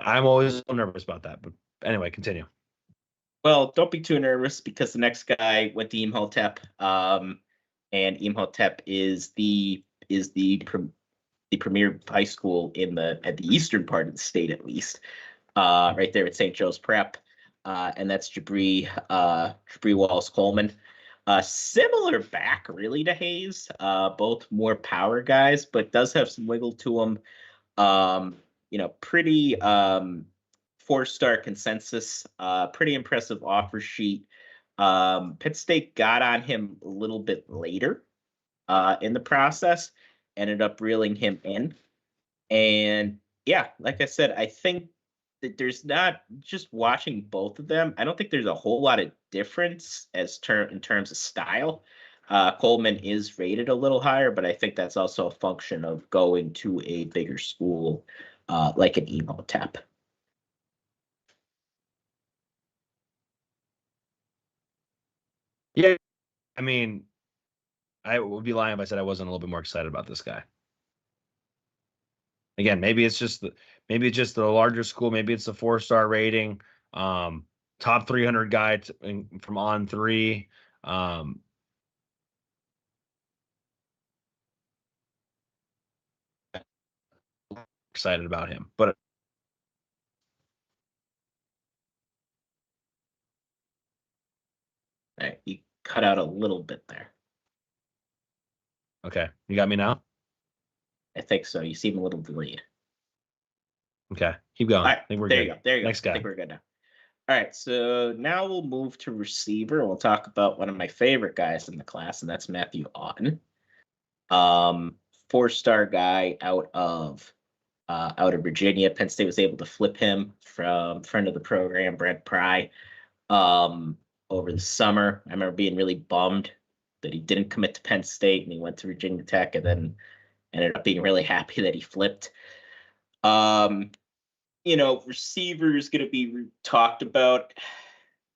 I'm always nervous about that. But anyway, continue. Well, don't be too nervous because the next guy went to Imhotep, and Imhotep is the premier high school at the eastern part of the state, at least, right there at St. Joe's Prep, and that's Jabri Wallace Coleman. Similar back, really, to Hayes. Both more power guys, but does have some wiggle to him. Pretty 4-star consensus. Pretty impressive offer sheet. Penn State got on him a little bit later in the process, ended up reeling him in. And yeah, like I said, I think that there's not, just watching both of them, I don't think there's a whole lot of difference in terms of style. Coleman is rated a little higher, but I think that's also a function of going to a bigger school like an Emotep. Yeah, I mean, I would be lying if I said I wasn't a little bit more excited about this guy. Again, maybe it's just the larger school. Maybe it's the 4-star rating. Top 300 guy from On3. Excited about him, but Right, you cut out a little bit there. okay, you got me now. I think so. You seem a little delayed. Okay, keep going. All right, I think we're there good. you go. There you Next go. guy. I think we're good now. All right, so now we'll move to receiver. We'll talk about one of my favorite guys in the class, and that's Matthew Auten. 4-star guy out of Virginia. Penn State was able to flip him from friend of the program, Brent Pry, over the summer. I remember being really bummed that he didn't commit to Penn State and he went to Virginia Tech, and then ended up being really happy that he flipped. Receiver is going to be talked about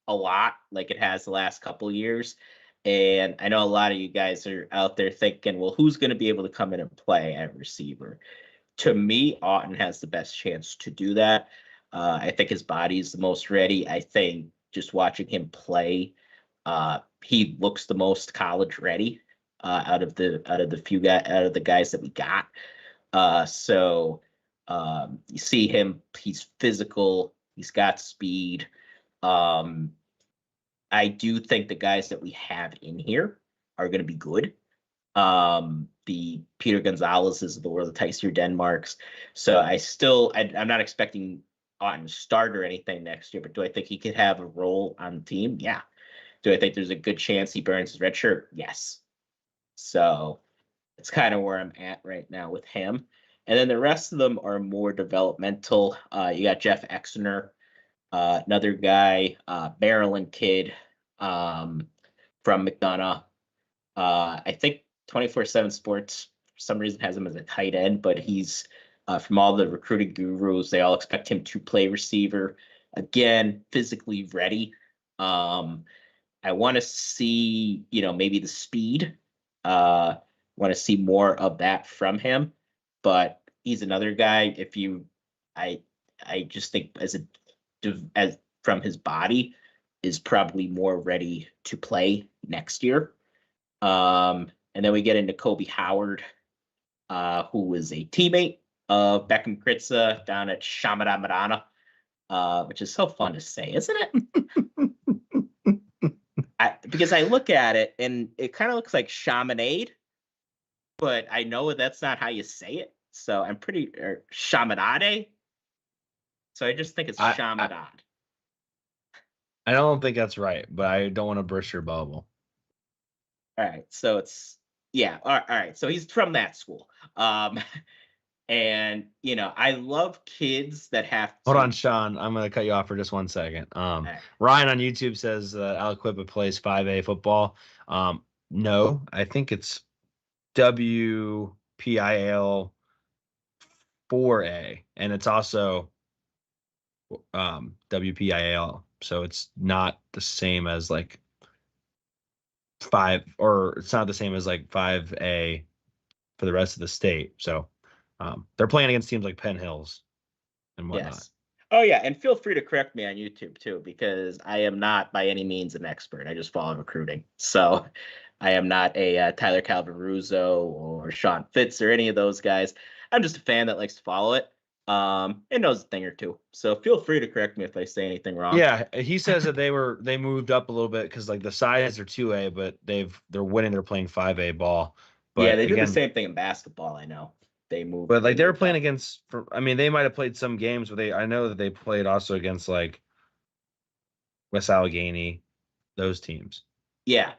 a lot, like it has the last couple of years. And I know a lot of you guys are out there thinking, well, who's going to be able to come in and play at receiver? To me, Auten has the best chance to do that. I think his body is the most ready. I think just watching him play, he looks the most college ready out of the guys that we got. You see him, he's physical, he's got speed. I do think the guys that we have in here are going to be good. The Peter Gonzalez's of the world, the Tyser Denmarks. So I'm not expecting Auten to start or anything next year, but do I think he could have a role on the team? Yeah. Do I think there's a good chance he burns his red shirt? Yes. So it's kind of where I'm at right now with him. And then the rest of them are more developmental. You got Jeff Exner, another guy, Maryland kid from McDonough. I think 24/7 Sports for some reason has him as a tight end, but he's From all the recruiting gurus, they all expect him to play receiver. Again, physically ready. I want to see, maybe the speed. Want to see more of that from him. But he's another guy. I just think as from his body is probably more ready to play next year. And then we get into Kobe Howard, who was a teammate of Beckham Kritza down at Shamada Madana, which is so fun to say, isn't it? Because I look at it and it kind of looks like Chaminade, but I know that's not how you say it. So I'm Chaminade. So I just think it's Chaminade. I don't think that's right, but I don't want to burst your bubble. All right. So it's, yeah. All right. So he's from that school. And, I love kids that have to... Hold on, Sean. I'm going to cut you off for just 1 second. Right. Ryan on YouTube says Aliquippa plays 5A football. No, I think it's WPIL 4A, and it's also WPIL. So it's not the same as like 5, or it's not the same as like 5A for the rest of the state. So they're playing against teams like Penn Hills and whatnot. Yes. Oh, yeah. And feel free to correct me on YouTube, too, because I am not by any means an expert. I just follow recruiting. So I am not a Tyler Calvaruso or Sean Fitz or any of those guys. I'm just a fan that likes to follow it and knows a thing or two. So feel free to correct me if I say anything wrong. Yeah, he says that they moved up a little bit because like the size are 2A, but they're winning. They're playing 5A ball. But yeah, they do the same thing in basketball. I know. They moved, but like they were playing against. They might have played some games, but I know that they played also against like West Allegheny, those teams. Yeah.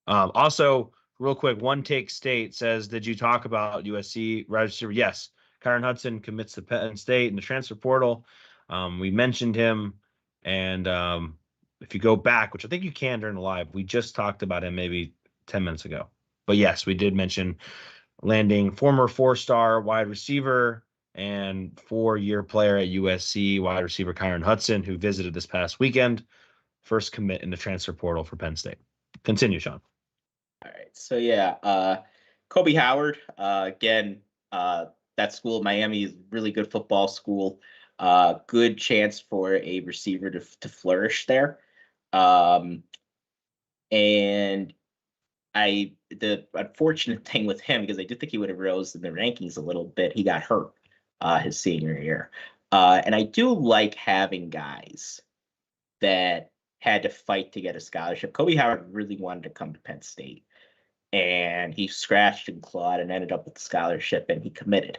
Also, real quick, One Take State says, "Did you talk about USC register?" Yes, Kyron Hudson commits to Penn State in the transfer portal. We mentioned him, and if you go back, which I think you can during the live, we just talked about him maybe 10 minutes ago. But yes, we did mention landing former 4-star wide receiver and 4-year player at USC, wide receiver Kyron Hudson, who visited this past weekend, first commit in the transfer portal for Penn State. Continue, Sean. All right. So, yeah, Kobe Howard, again, that school, Miami, is a really good football school. Good chance for a receiver to flourish there. And the unfortunate thing with him, because I do think he would have rose in the rankings a little bit, he got hurt his senior year. And I do like having guys that had to fight to get a scholarship. Kobe Howard really wanted to come to Penn State, and he scratched and clawed and ended up with the scholarship, and he committed.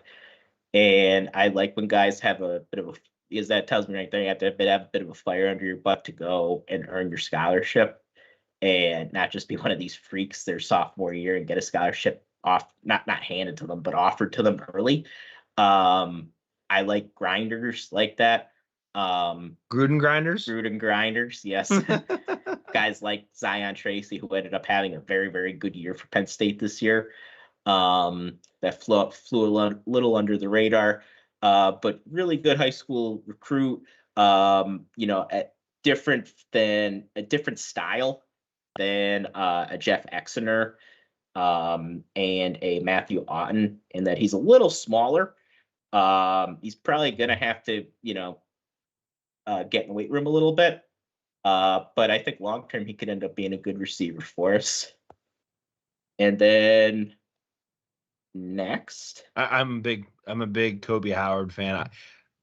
And I like when guys have a bit of a, because that tells me right there, you have to have a bit of a fire under your butt to go and earn your scholarship, and not just be one of these freaks their sophomore year and get a scholarship off, not handed to them, but offered to them early. I like grinders like that. Gruden grinders, yes. Guys like Zion Tracy, who ended up having a very, very good year for Penn State this year. That flew a little under the radar, but really good high school recruit. A different style than a Jeff Exener and a Matthew Otten, in that he's a little smaller. He's probably gonna have to, get in the weight room a little bit. But I think long term he could end up being a good receiver for us. And then next, I'm a big Kobe Howard fan.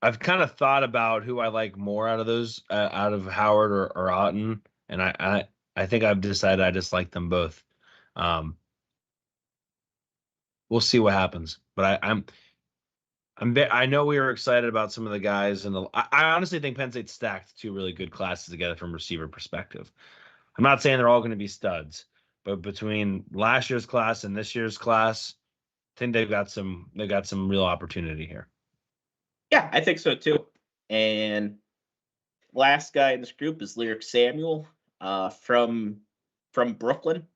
I've kind of thought about who I like more out of those, out of Howard or Otten, and I think I've decided I just like them both. We'll see what happens, but I know we were excited about some of the guys, and I honestly think Penn State stacked 2 really good classes together from receiver perspective. I'm not saying they're all going to be studs, but between last year's class and this year's class, I think they've got some real opportunity here. Yeah, I think so too. And last guy in this group is Lyric Samuel, from Brooklyn.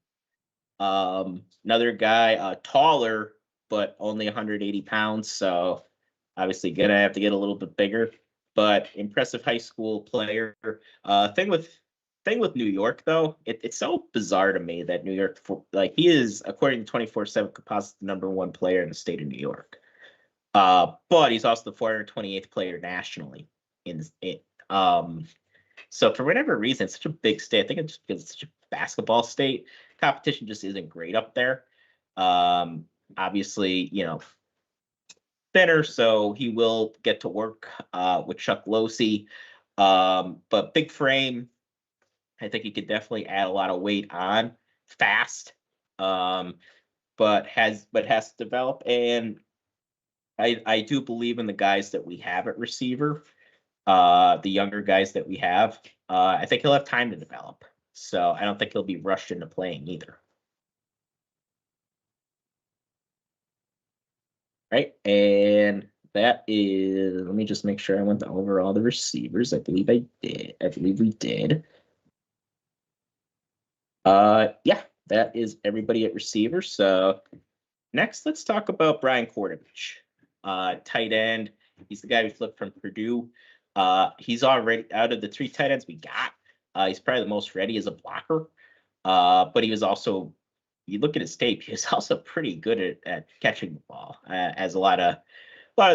Another guy, taller, but only 180 pounds. So Obviously, gonna have to get a little bit bigger, but impressive high school player. Thing with New York though, it's so bizarre to me that New York, he is, according to 24/7 Composite, the #1 player in the state of New York. But he's also the 428th player nationally in it. So for whatever reason, it's such a big state. I think it's just because it's such a basketball state. Competition just isn't great up there. Obviously, thinner, so he will get to work with Chuck Losey. But big frame, I think he could definitely add a lot of weight on fast. But has to develop, and I do believe in the guys that we have at receiver, the younger guys that we have. I think he'll have time to develop, so I don't think he'll be rushed into playing either. Right, and that is, let me just make sure I went over all the receivers. I believe I did. I believe we did. Yeah, that is everybody at receiver. So next, let's talk about Brian Kordovich, tight end. He's the guy we flipped from Purdue. He's already, out of the 3 tight ends we got, he's probably the most ready as a blocker. But he was also, you look at his tape, he was also pretty good at catching the ball, as a lot of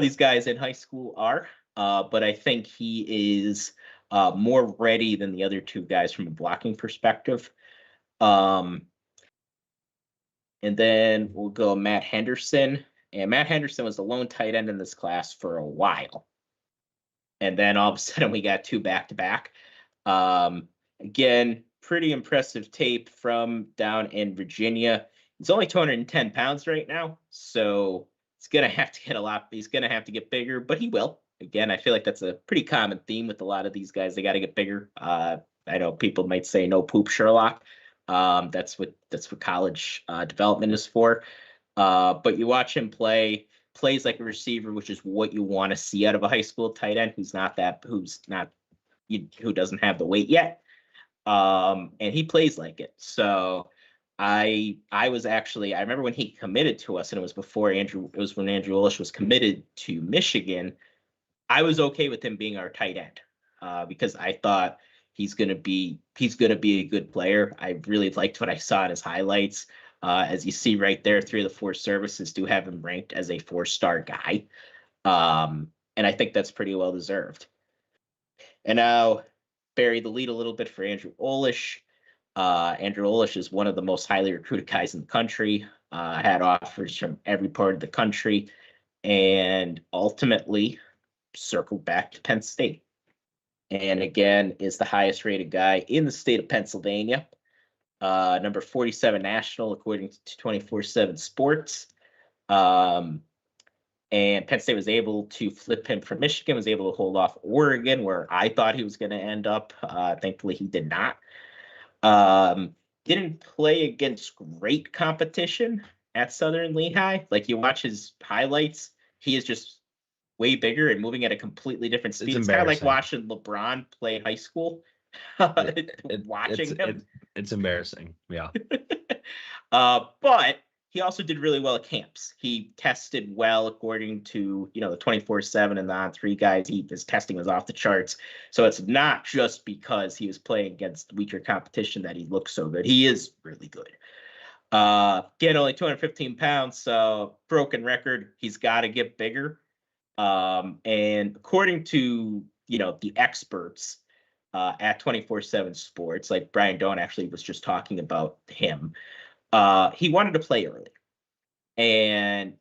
these guys in high school are. But I think he is more ready than the other 2 guys from a blocking perspective. And then we'll go Matt Henderson. And Matt Henderson was the lone tight end in this class for a while. And then all of a sudden we got 2 back-to-back. Again, pretty impressive tape from down in Virginia. He's only 210 pounds right now, so he's going to have to get he's going to have to get bigger, but he will. Again, I feel like that's a pretty common theme with a lot of these guys. They got to get bigger. I know people might say no poop Sherlock. That's what college development is for. But you watch him plays like a receiver, which is what you want to see out of a high school tight end who doesn't have the weight yet. And he plays like it. So I remember when he committed to us, and it was when Andrew Ullish was committed to Michigan. I was okay with him being our tight end, because I thought he's gonna be a good player. I really liked what I saw in his highlights. As you see right there, 3 of the 4 services do have him ranked as a 4-star guy. And I think that's pretty well deserved. And now bury the lead a little bit for Andrew Ullish. Andrew Ullish is one of the most highly recruited guys in the country. Had offers from every part of the country, and ultimately circled back to Penn State. And again, is the highest rated guy in the state of Pennsylvania. Number 47 national, according to 24/7 Sports. And Penn State was able to flip him from Michigan, was able to hold off Oregon, where I thought he was going to end up. Thankfully, he did not. Didn't play against great competition at Southern Lehigh. Like, you watch his highlights, he is just way bigger and moving at a completely different speed. It's kind of like watching LeBron play high school. Watching him. It's embarrassing. Yeah. But he also did really well at camps. He tested well according to, the 24/7 and the On3 guys. His testing was off the charts. So it's not just because he was playing against weaker competition that he looks so good. He is really good. Again, only 215 pounds, so broken record. He's got to get bigger. And according to, the experts at 24/7 Sports, like Brian Doan actually was just talking about him, he wanted to play early. And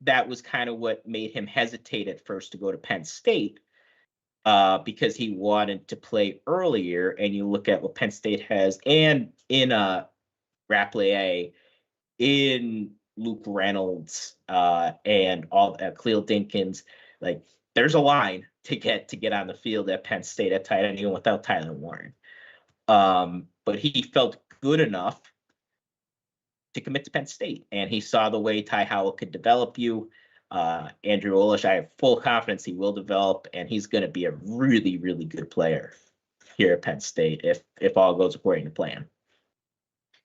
that was kind of what made him hesitate at first to go to Penn State, because he wanted to play earlier. And you look at what Penn State has, and in Rappleyea, in Luke Reynolds, and all Cleo Dinkins, like, there's a line to get on the field at Penn State at tight end, even without Tyler Warren. But he felt good enough to commit to Penn State, and he saw the way Ty Howell could develop you. Andrew Ullish, I have full confidence he will develop, and he's going to be a really, really good player here at Penn State if all goes according to plan.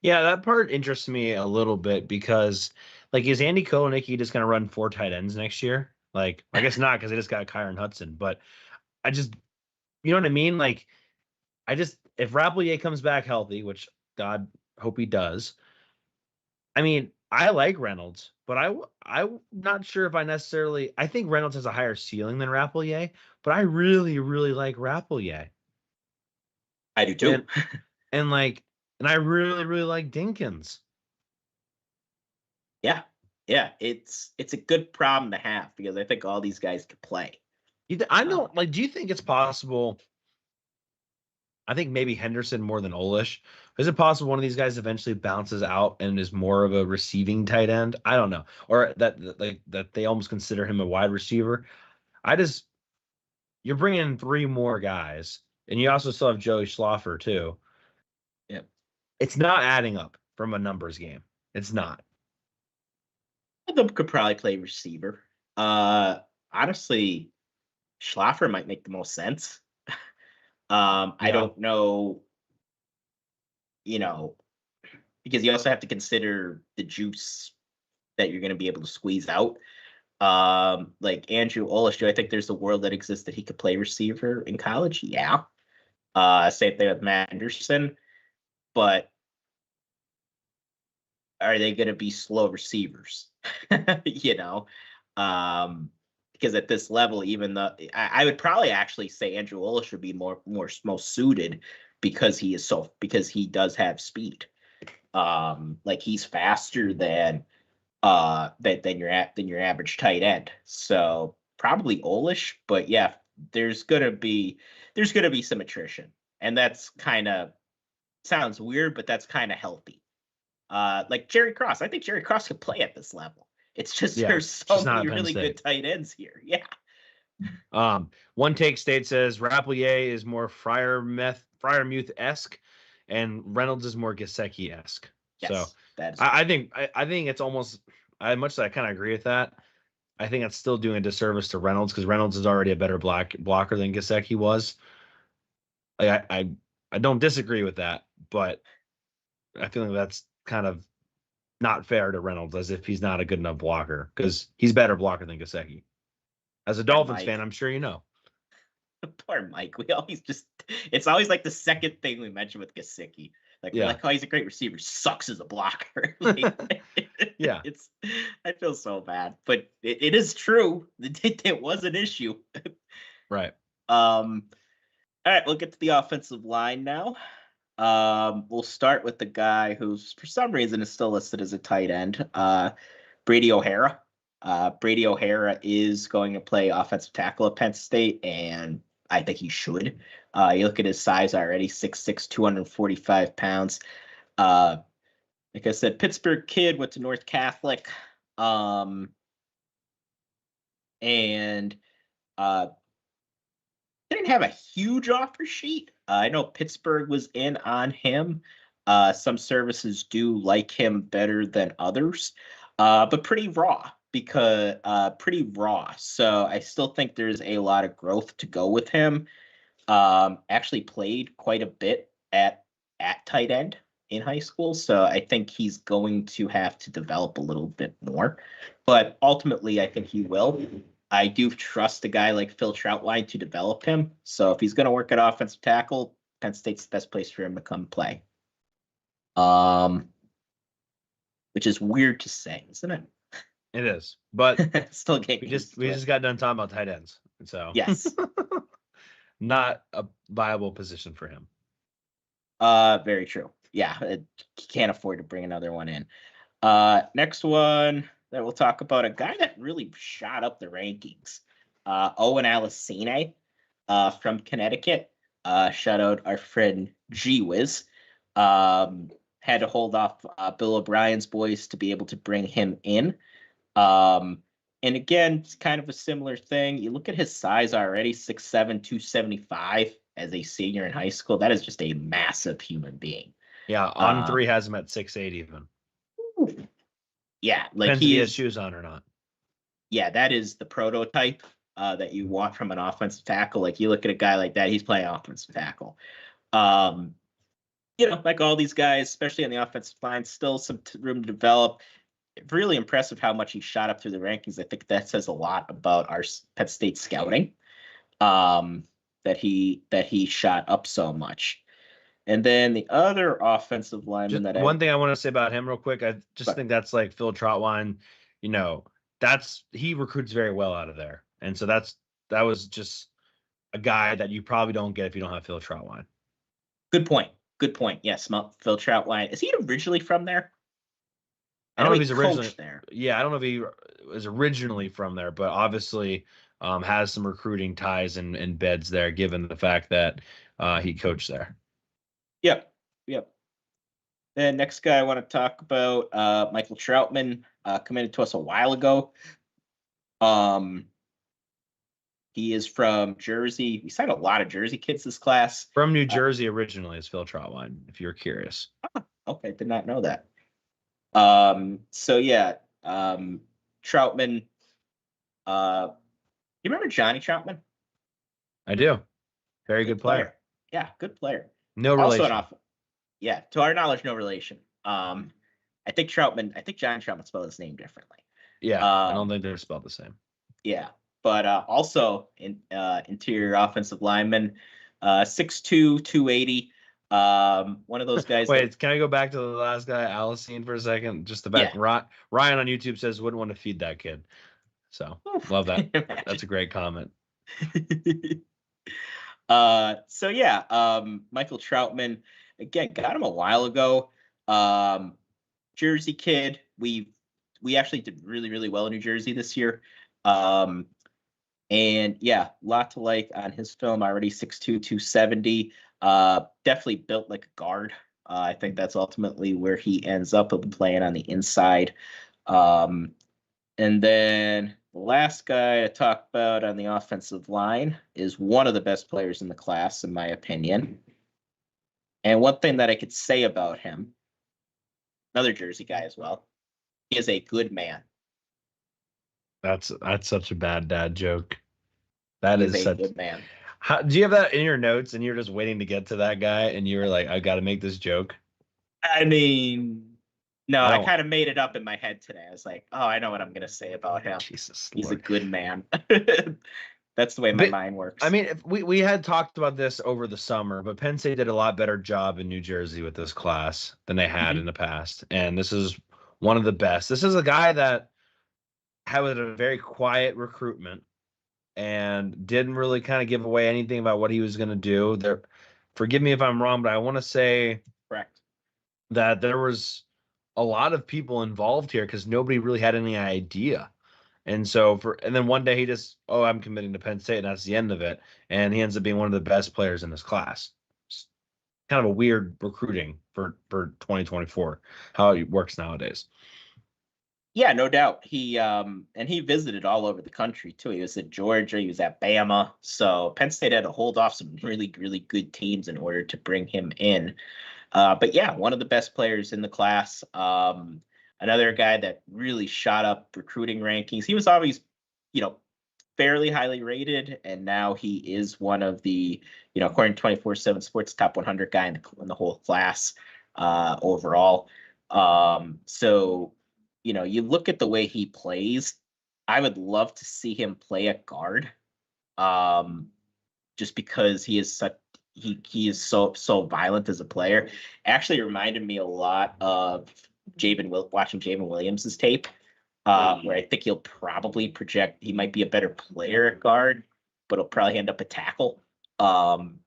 Yeah, that part interests me a little bit because, like, is Andy Koenig just going to run 4 tight ends next year? Like, I guess not because they just got Kyron Hudson, but I just, you know what I mean? Like, if Rappleyea comes back healthy, which God hope he does. I mean, I like Reynolds, but I'm not sure if I think Reynolds has a higher ceiling than Rappleyea, but I really, really like Rappleyea. I do too. And I really, really like Dinkins. Yeah. Yeah. It's a good problem to have because I think all these guys could play. I don't do you think it's possible? I think maybe Henderson more than Olish. Is it possible one of these guys eventually bounces out and is more of a receiving tight end? I don't know. Or that they almost consider him a wide receiver. You're bringing in 3 more guys, and you also still have Joey Schlaffer too. Yep. It's not adding up from a numbers game. It's not. Them could probably play receiver. Honestly, Schlaffer might make the most sense. I don't know, because you also have to consider the juice that you're going to be able to squeeze out. Like Andrew Olish, do I think there's a world that exists that he could play receiver in college? Yeah. Same thing with Matt Anderson. But are they going to be slow receivers? Because at this level, even though I would probably actually say Andrew Olish would be most suited because he does have speed. Like he's faster than your average tight end. So probably Olish, but yeah, there's gonna be some attrition, and that's kind of sounds weird, but that's kind of healthy. Like Jerry Cross, I think Jerry Cross could play at this level. It's just there's so many really good tight ends here. Yeah. One take state says Rappleyea is more Freiermuth-esque, and Reynolds is more Gesicki-esque. Yes, so I think it's almost as much as I kind of agree with that. I think it's still doing a disservice to Reynolds because Reynolds is already a better blocker than Gesicki was. I don't disagree with that, but I feel like that's kind of not fair to Reynolds as if he's not a good enough blocker because he's a better blocker than Gesicki. As a Dolphins fan, I'm sure you know. Poor Mike. It's always like the second thing we mention with Gesicki. Like, we're like, oh, he's a great receiver, sucks as a blocker. Yeah. I feel so bad, but it is true. It was an issue. Right. All right, we'll get to the offensive line now. We'll start with the guy who's for some reason is still listed as a tight end, Brady O'Hara. Brady O'Hara is going to play offensive tackle at Penn State, and I think he should. You look at his size already, 6'6", 245 pounds. Like I said, Pittsburgh kid, went to North Catholic, and didn't have a huge offer sheet. I know Pittsburgh was in on him. Some services do like him better than others, but pretty raw. So I still think there's a lot of growth to go with him. Actually played quite a bit at tight end in high school, so I think he's going to have to develop a little bit more. But ultimately, I think he will. I do trust a guy like Phil Troutline to develop him. So if he's going to work at offensive tackle, Penn State's the best place for him to come play. Which is weird to say, isn't it? It is, but still we just got done talking about tight ends, so yes, not a viable position for him. Very true. Yeah, he can't afford to bring another one in. Next one that we'll talk about, a guy that really shot up the rankings, Owen Alicine, from Connecticut. Shout out our friend G Wiz. Had to hold off Bill O'Brien's boys to be able to bring him in. And again, it's kind of a similar thing. You look at his size already, 6'7", 275 as a senior in high school. That is just a massive human being. Yeah, on 3 has him at 6'8" even. Yeah, like depends if he has shoes on or not. Yeah, that is the prototype that you want from an offensive tackle. Like you look at a guy like that, he's playing offensive tackle. Like all these guys, especially on the offensive line, still some room to develop. really impressive how much he shot up through the rankings. I think that says a lot about our Penn State scouting, that he shot up so much. And then the other offensive lineman Just that one thing I want to say about him real quick, I just think that's like Phil Trotwine, he recruits very well out of there. And so that was just a guy that you probably don't get if you don't have Phil Trotwine. Good point. Yes, Phil Troutwine. Is he originally from there? I don't know if he's originally there. Yeah, I don't know if he was originally from there, but obviously has some recruiting ties and beds there, given the fact that he coached there. Yep. And next guy I want to talk about, Michael Troutman, committed to us a while ago. He is from Jersey. We signed a lot of Jersey kids this class. From New Jersey originally is Phil Trotwine, if you're curious. Okay, did not know that. Troutman. You remember Johnny Troutman? I do. Very good player. Yeah, good player. No relation. To our knowledge, no relation. I think Johnny Troutman spelled his name differently. Yeah, I don't think they're spelled the same. Yeah, but also interior offensive lineman, 6'2", 280. One of those guys. Wait, can I go back to the last guy, Alicine, for a second? Just the back. Yeah. Ryan on YouTube says wouldn't want to feed that kid. So love that. That's a great comment. Michael Troutman, again, got him a while ago. Jersey kid. We actually did really, really well in New Jersey this year. And yeah, lot to like on his film already. 6'2", 270. Definitely built like a guard. I think that's ultimately where he ends up. He'll be playing on the inside. And then the last guy I talked about on the offensive line is one of the best players in the class, in my opinion. And one thing that I could say about him, another Jersey guy as well, he is a good man. That's such a bad dad joke. That is a good man. Do you have that in your notes and you're just waiting to get to that guy and you were like, I got to make this joke? I mean, no, I kind of made it up in my head today. I was like, oh, I know what I'm going to say about him. Jesus He's Lord. a good man. That's the way my mind works. I mean, we had talked about this over the summer, but Penn State did a lot better job in New Jersey with this class than they had in the past. And this is one of the best. This is a guy that had a very quiet recruitment and didn't really kind of give away anything about what he was going to do. Forgive me if I'm wrong, but I want to say correct that there was a lot of people involved here because nobody really had any idea. And then one day he just, I'm committing to Penn State, and that's the end of it. And he ends up being one of the best players in this class. It's kind of a weird recruiting for 2024, how it works nowadays. Yeah, no doubt. He visited all over the country too. He was at Georgia, he was at Bama. So Penn State had to hold off some really, really good teams in order to bring him in. But yeah, one of the best players in the class. Another guy that really shot up recruiting rankings. He was always, fairly highly rated, and now he is one of the, according to 24/7 Sports, top 100 guy in the whole class overall. So, you look at the way he plays. I would love to see him play at guard, just because he is so violent as a player. Actually, reminded me a lot of watching Javen Williams' tape, where I think he'll probably project. He might be a better player at guard, but he'll probably end up a tackle. And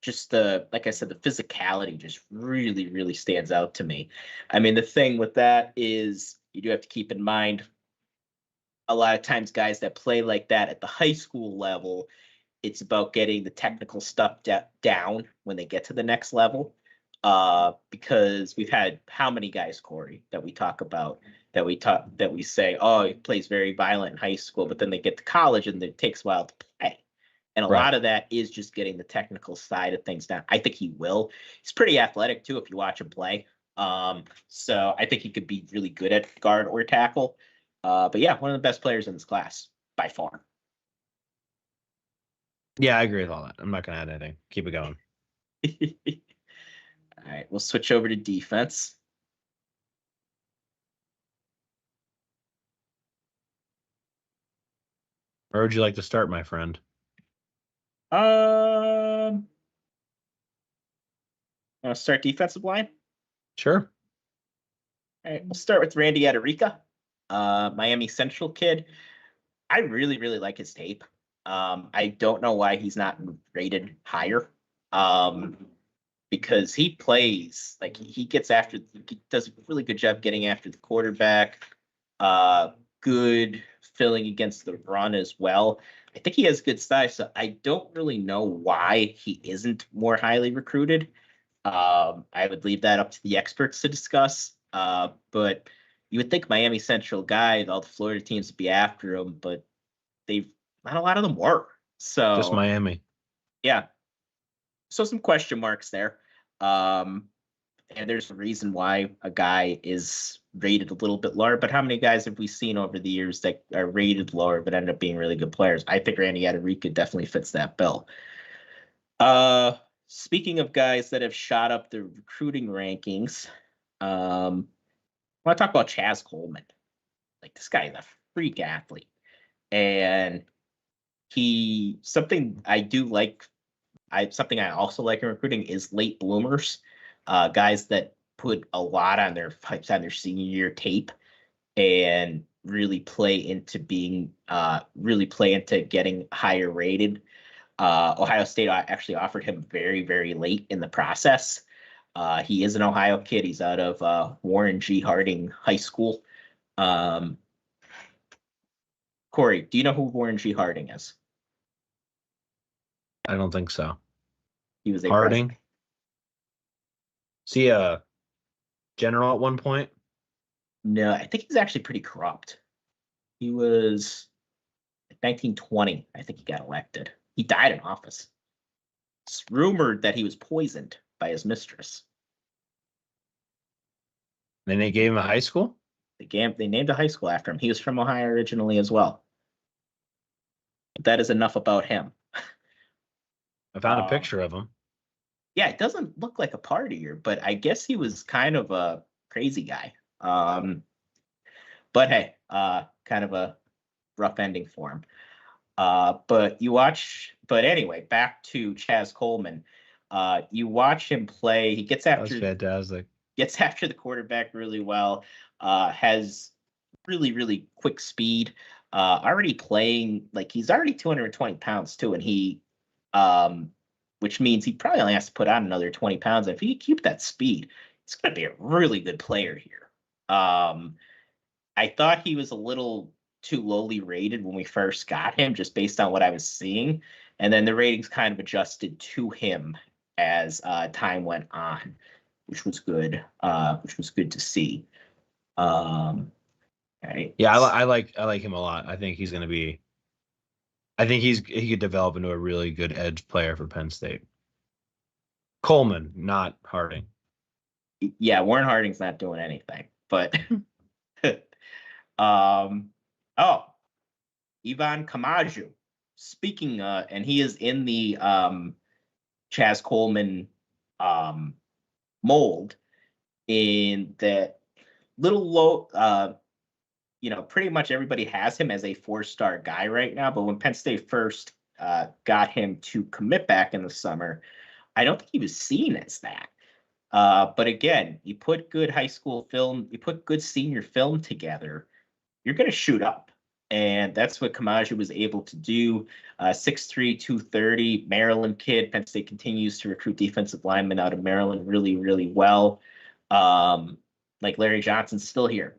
just like I said, the physicality just really, really stands out to me. I mean, the thing with that is you do have to keep in mind a lot of times guys that play like that at the high school level, it's about getting the technical stuff down when they get to the next level. Because we've had how many guys, Cory, that we talk about that we say, he plays very violent in high school, but then they get to college and it takes a while to play. And a lot of that is just getting the technical side of things down. I think he will. He's pretty athletic too if you watch him play. So I think he could be really good at guard or tackle. But yeah, one of the best players in this class by far. Yeah, I agree with all that. I'm not going to add anything. Keep it going. All right, we'll switch over to defense. Where would you like to start, my friend? I'll start defensive line. Sure. All right, we'll start with Randy Adarica, Miami Central kid. I really, really like his tape. I don't know why he's not rated higher. Because he plays like he does a really good job getting after the quarterback. Good filling against the run as well. I think he has good size, so I don't really know why he isn't more highly recruited. I would leave that up to the experts to discuss. But you would think Miami Central guy, all the Florida teams would be after him, but not a lot of them were. So Just Miami. Yeah. So some question marks there. And there's a reason why a guy is rated a little bit lower, but how many guys have we seen over the years that are rated lower but end up being really good players? I think Randy Adarica definitely fits that bill. Speaking of guys that have shot up the recruiting rankings, I want to talk about Chaz Coleman. Like, this guy is a freak athlete. And something I also like in recruiting is late bloomers. Guys that put a lot on their senior year tape and really play into getting higher rated. Ohio State actually offered him very, very late in the process. He is an Ohio kid. He's out of Warren G. Harding High School. Cory, do you know who Warren G. Harding is? I don't think so. He was a Harding. Is he a general at one point? No, I think he's actually pretty corrupt. He was 1920. I think he got elected. He died in office. It's rumored that he was poisoned by his mistress. Then they gave him a high school? They named a high school after him. He was from Ohio originally as well. But that is enough about him. I found a picture of him. Yeah, it doesn't look like a partier, but I guess he was kind of a crazy guy. But hey, kind of a rough ending for him. But anyway, back to Chaz Coleman. You watch him play. He gets after. That's fantastic. Gets after the quarterback really well. Has really, really quick speed. Already playing like he's already 220 pounds too, and which means he probably only has to put on another 20 pounds. And if he can keep that speed, he's going to be a really good player here. I thought he was a little too lowly rated when we first got him, just based on what I was seeing. And then the ratings kind of adjusted to him as time went on, which was good. Which was good to see. Right. Yeah, I like him a lot. I think he's going to be. I think he could develop into a really good edge player for Penn State. Coleman, not Harding. Yeah, Warren Harding's not doing anything, but Ivan Kamaju. Speaking, and he is in the Chaz Coleman mold in that little low. Pretty much everybody has him as a 4-star guy right now. But when Penn State first got him to commit back in the summer, I don't think he was seen as that. But again, you put good high school film, you put good senior film together, you're going to shoot up. And that's what Kamaju was able to do. 6'3", 230, Maryland kid. Penn State continues to recruit defensive linemen out of Maryland really, really well. Like Larry Johnson's still here.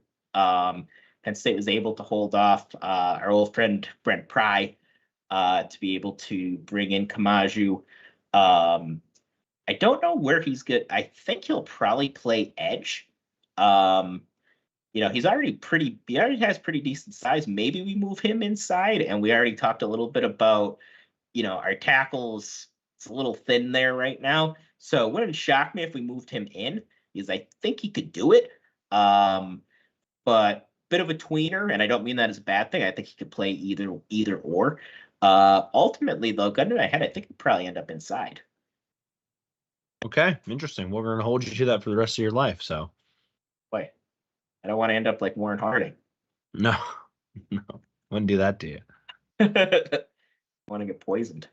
Penn State was able to hold off our old friend Brent Pry to be able to bring in Kamaju. I don't know where he's good. I think he'll probably play edge. He already has pretty decent size. Maybe we move him inside, and we already talked a little bit about, our tackles. It's a little thin there right now. So it wouldn't shock me if we moved him in, because I think he could do it. But bit of a tweener, and I don't mean that as a bad thing. I think he could play either or. Ultimately, though, gun to my head, I think he'd probably end up inside. Okay, interesting. We're going to hold you to that for the rest of your life. So, wait, I don't want to end up like Warren Harding. No, wouldn't do that to you. Want to get poisoned.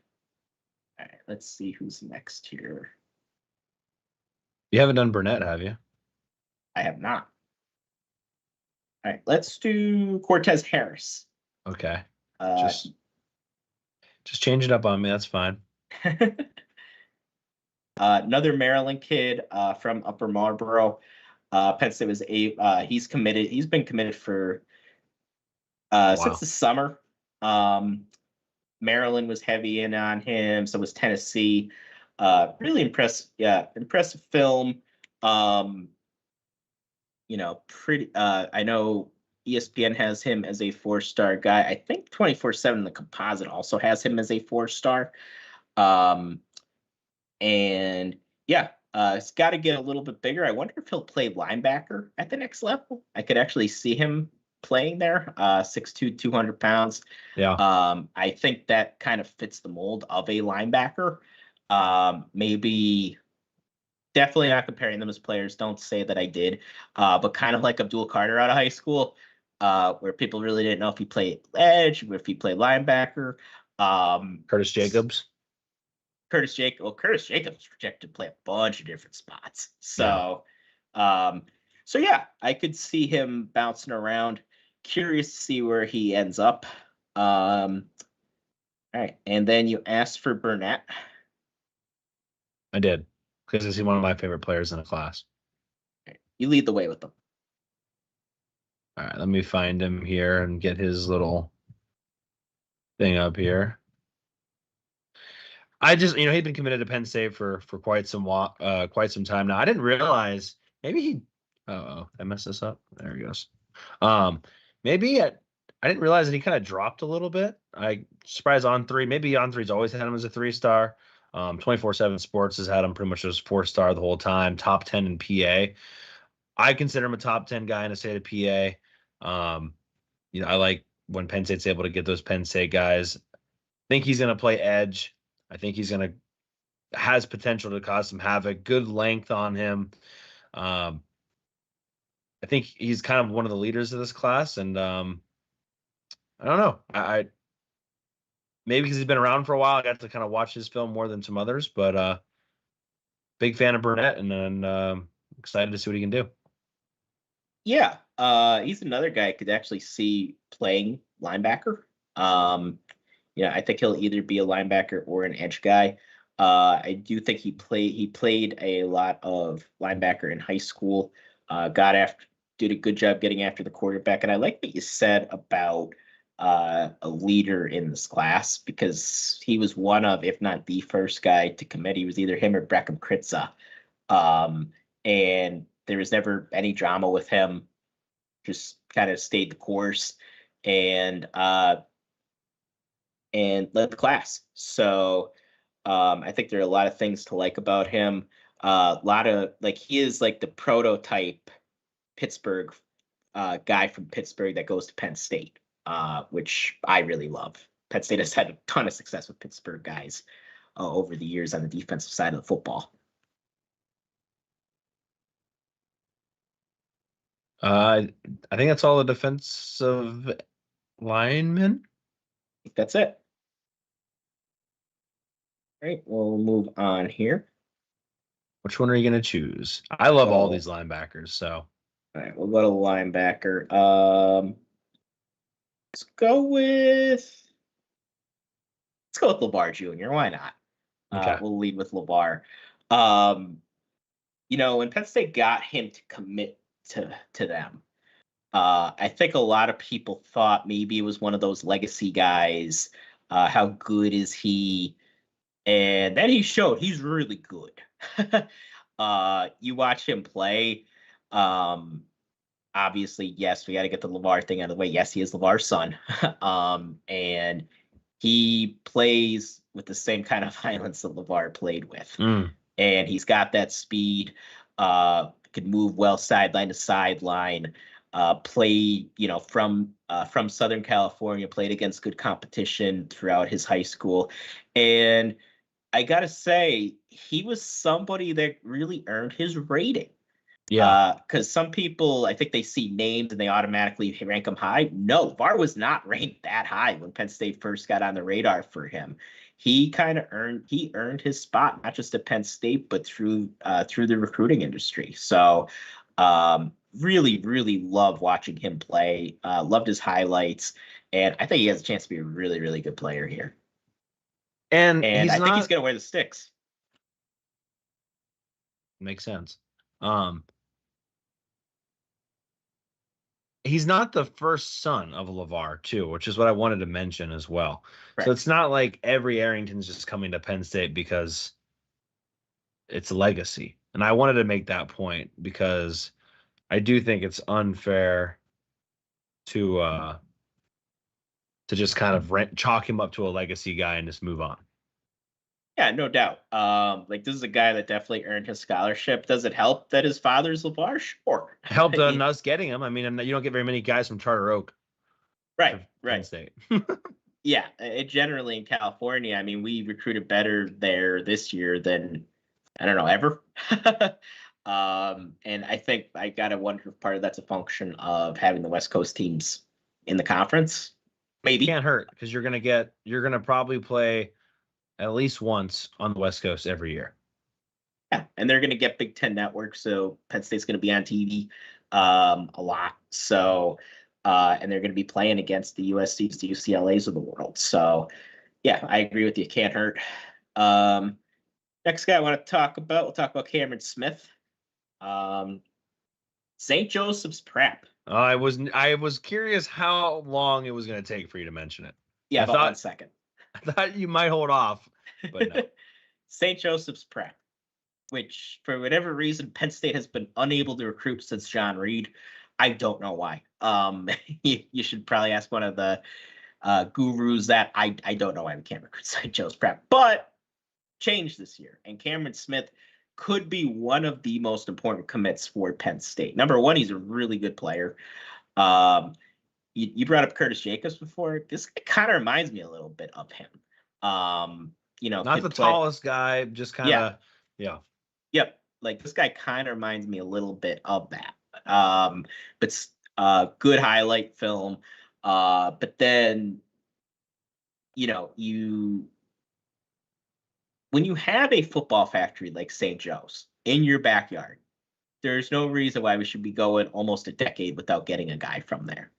All right, let's see who's next here. You haven't done Burnett, have you? I have not. All right, let's do Cortez Harris. Okay. Just change it up on me. That's fine. Another Maryland kid from Upper Marlboro. Penn State was he's committed. He's been committed for since the summer. Maryland was heavy in on him. So was Tennessee. Really impressive. Yeah, impressive film. Pretty. I know ESPN has him as a 4-star guy. I think 24/7 the composite also has him as a 4-star. And yeah, it's got to get a little bit bigger. I wonder if he'll play linebacker at the next level. I could actually see him playing there. 6'2", 200 pounds. Yeah. I think that kind of fits the mold of a linebacker. Maybe. Definitely not comparing them as players. Don't say that I did. But kind of like Abdul Carter out of high school, where people really didn't know if he played edge, or if he played linebacker. Curtis Jacobs. Curtis Jacobs was projected to play a bunch of different spots. So, yeah, I could see him bouncing around. Curious to see where he ends up. All right. And then you asked for Burnett. I did. Because he's one of my favorite players in the class. You lead the way with them. All right, let me find him here and get his little thing up here. I just, he'd been committed to Penn State for quite some time now. I didn't realize maybe I messed this up. There he goes. I didn't realize that he kind of dropped a little bit. I surprised On3. Maybe On3's always had him as a 3-star. 24/7 Sports has had him pretty much as 4-star the whole time. Top 10 in PA. I consider him a top 10 guy in the state of PA. I like when Penn State's able to get those Penn State guys. I think he's going to play edge. I think has potential to cause some havoc. Good length on him. I think he's kind of one of the leaders of this class, and I don't know. I maybe because he's been around for a while, I got to kind of watch his film more than some others. But big fan of Burnett, and then excited to see what he can do. Yeah, he's another guy I could actually see playing linebacker. I think he'll either be a linebacker or an edge guy. I do think he played a lot of linebacker in high school. Did a good job getting after the quarterback. And I like what you said about a leader in this class, because he was one of, if not the first guy to commit. He was either him or Breckham Kritza. And there was never any drama with him. Just kind of stayed the course and led the class. So I think there are a lot of things to like about him. He is like the prototype Pittsburgh guy from Pittsburgh that goes to Penn State, which I really love. Penn State has had a ton of success with Pittsburgh guys over the years on the defensive side of the football. I think that's all the defensive linemen. I think that's it. All right, we'll move on here. Which one are you going to choose? I love all these linebackers, so. All right, we'll go to linebacker. Let's go with LeVar Jr. Why not? Okay. We'll lead with LeVar. When Penn State got him to commit to them, I think a lot of people thought maybe it was one of those legacy guys. How good is he? And then he showed he's really good. You watch him play. Obviously, yes, we got to get the LeVar thing out of the way. Yes, he is LeVar's son. And he plays with the same kind of violence that LeVar played with. And he's got that speed, could move well sideline to sideline, play, from Southern California, played against good competition throughout his high school. And I got to say, he was somebody that really earned his rating. Yeah. Because some people, I think they see names and they automatically rank him high. No, VAR was not ranked that high when Penn State first got on the radar for him. He kind of earned his spot, not just at Penn State, but through the recruiting industry. So really, really love watching him play. Loved his highlights. And I think he has a chance to be a really, really good player here. And I think he's going to wear the sticks. Makes sense. He's not the first son of LeVar, too, which is what I wanted to mention as well. Right. So it's not like every Arrington's just coming to Penn State because it's a legacy. And I wanted to make that point because I do think it's unfair to just kind of chalk him up to a legacy guy and just move on. Yeah, no doubt. Like, this is a guy that definitely earned his scholarship. Does it help that his father's LeVar? Sure. Helped us getting him. I mean, you don't get very many guys from Charter Oak. Right. Penn State. Yeah, generally in California, I mean, we recruited better there this year than, I don't know, ever. And I think I got to wonder if part of that's a function of having the West Coast teams in the conference. Maybe. Can't hurt because you're going to probably play at least once on the West Coast every year. Yeah, and they're going to get Big Ten Network, so Penn State's going to be on TV a lot. So, and they're going to be playing against the USCs, the UCLAs of the world. So, yeah, I agree with you. Can't hurt. Next guy I want to talk about, we'll talk about Cameron Smith. St. Joseph's Prep. I was curious how long it was going to take for you to mention it. Yeah, about 1 second. I thought you might hold off, but no. St. Joseph's Prep, which for whatever reason Penn State has been unable to recruit since John Reed. I don't know why. You should probably ask one of the gurus that. I don't know why we can't recruit St. Joe's Prep, but changed this year, and Cameron Smith could be one of the most important commits for Penn State. Number one, he's a really good player. You brought up Curtis Jacobs before. This kind of reminds me a little bit of him. Not the tallest guy, just kind of, yeah. Yep. Like, this guy kind of reminds me a little bit of that. But good highlight film. But then, when you have a football factory like St. Joe's in your backyard, there's no reason why we should be going almost a decade without getting a guy from there.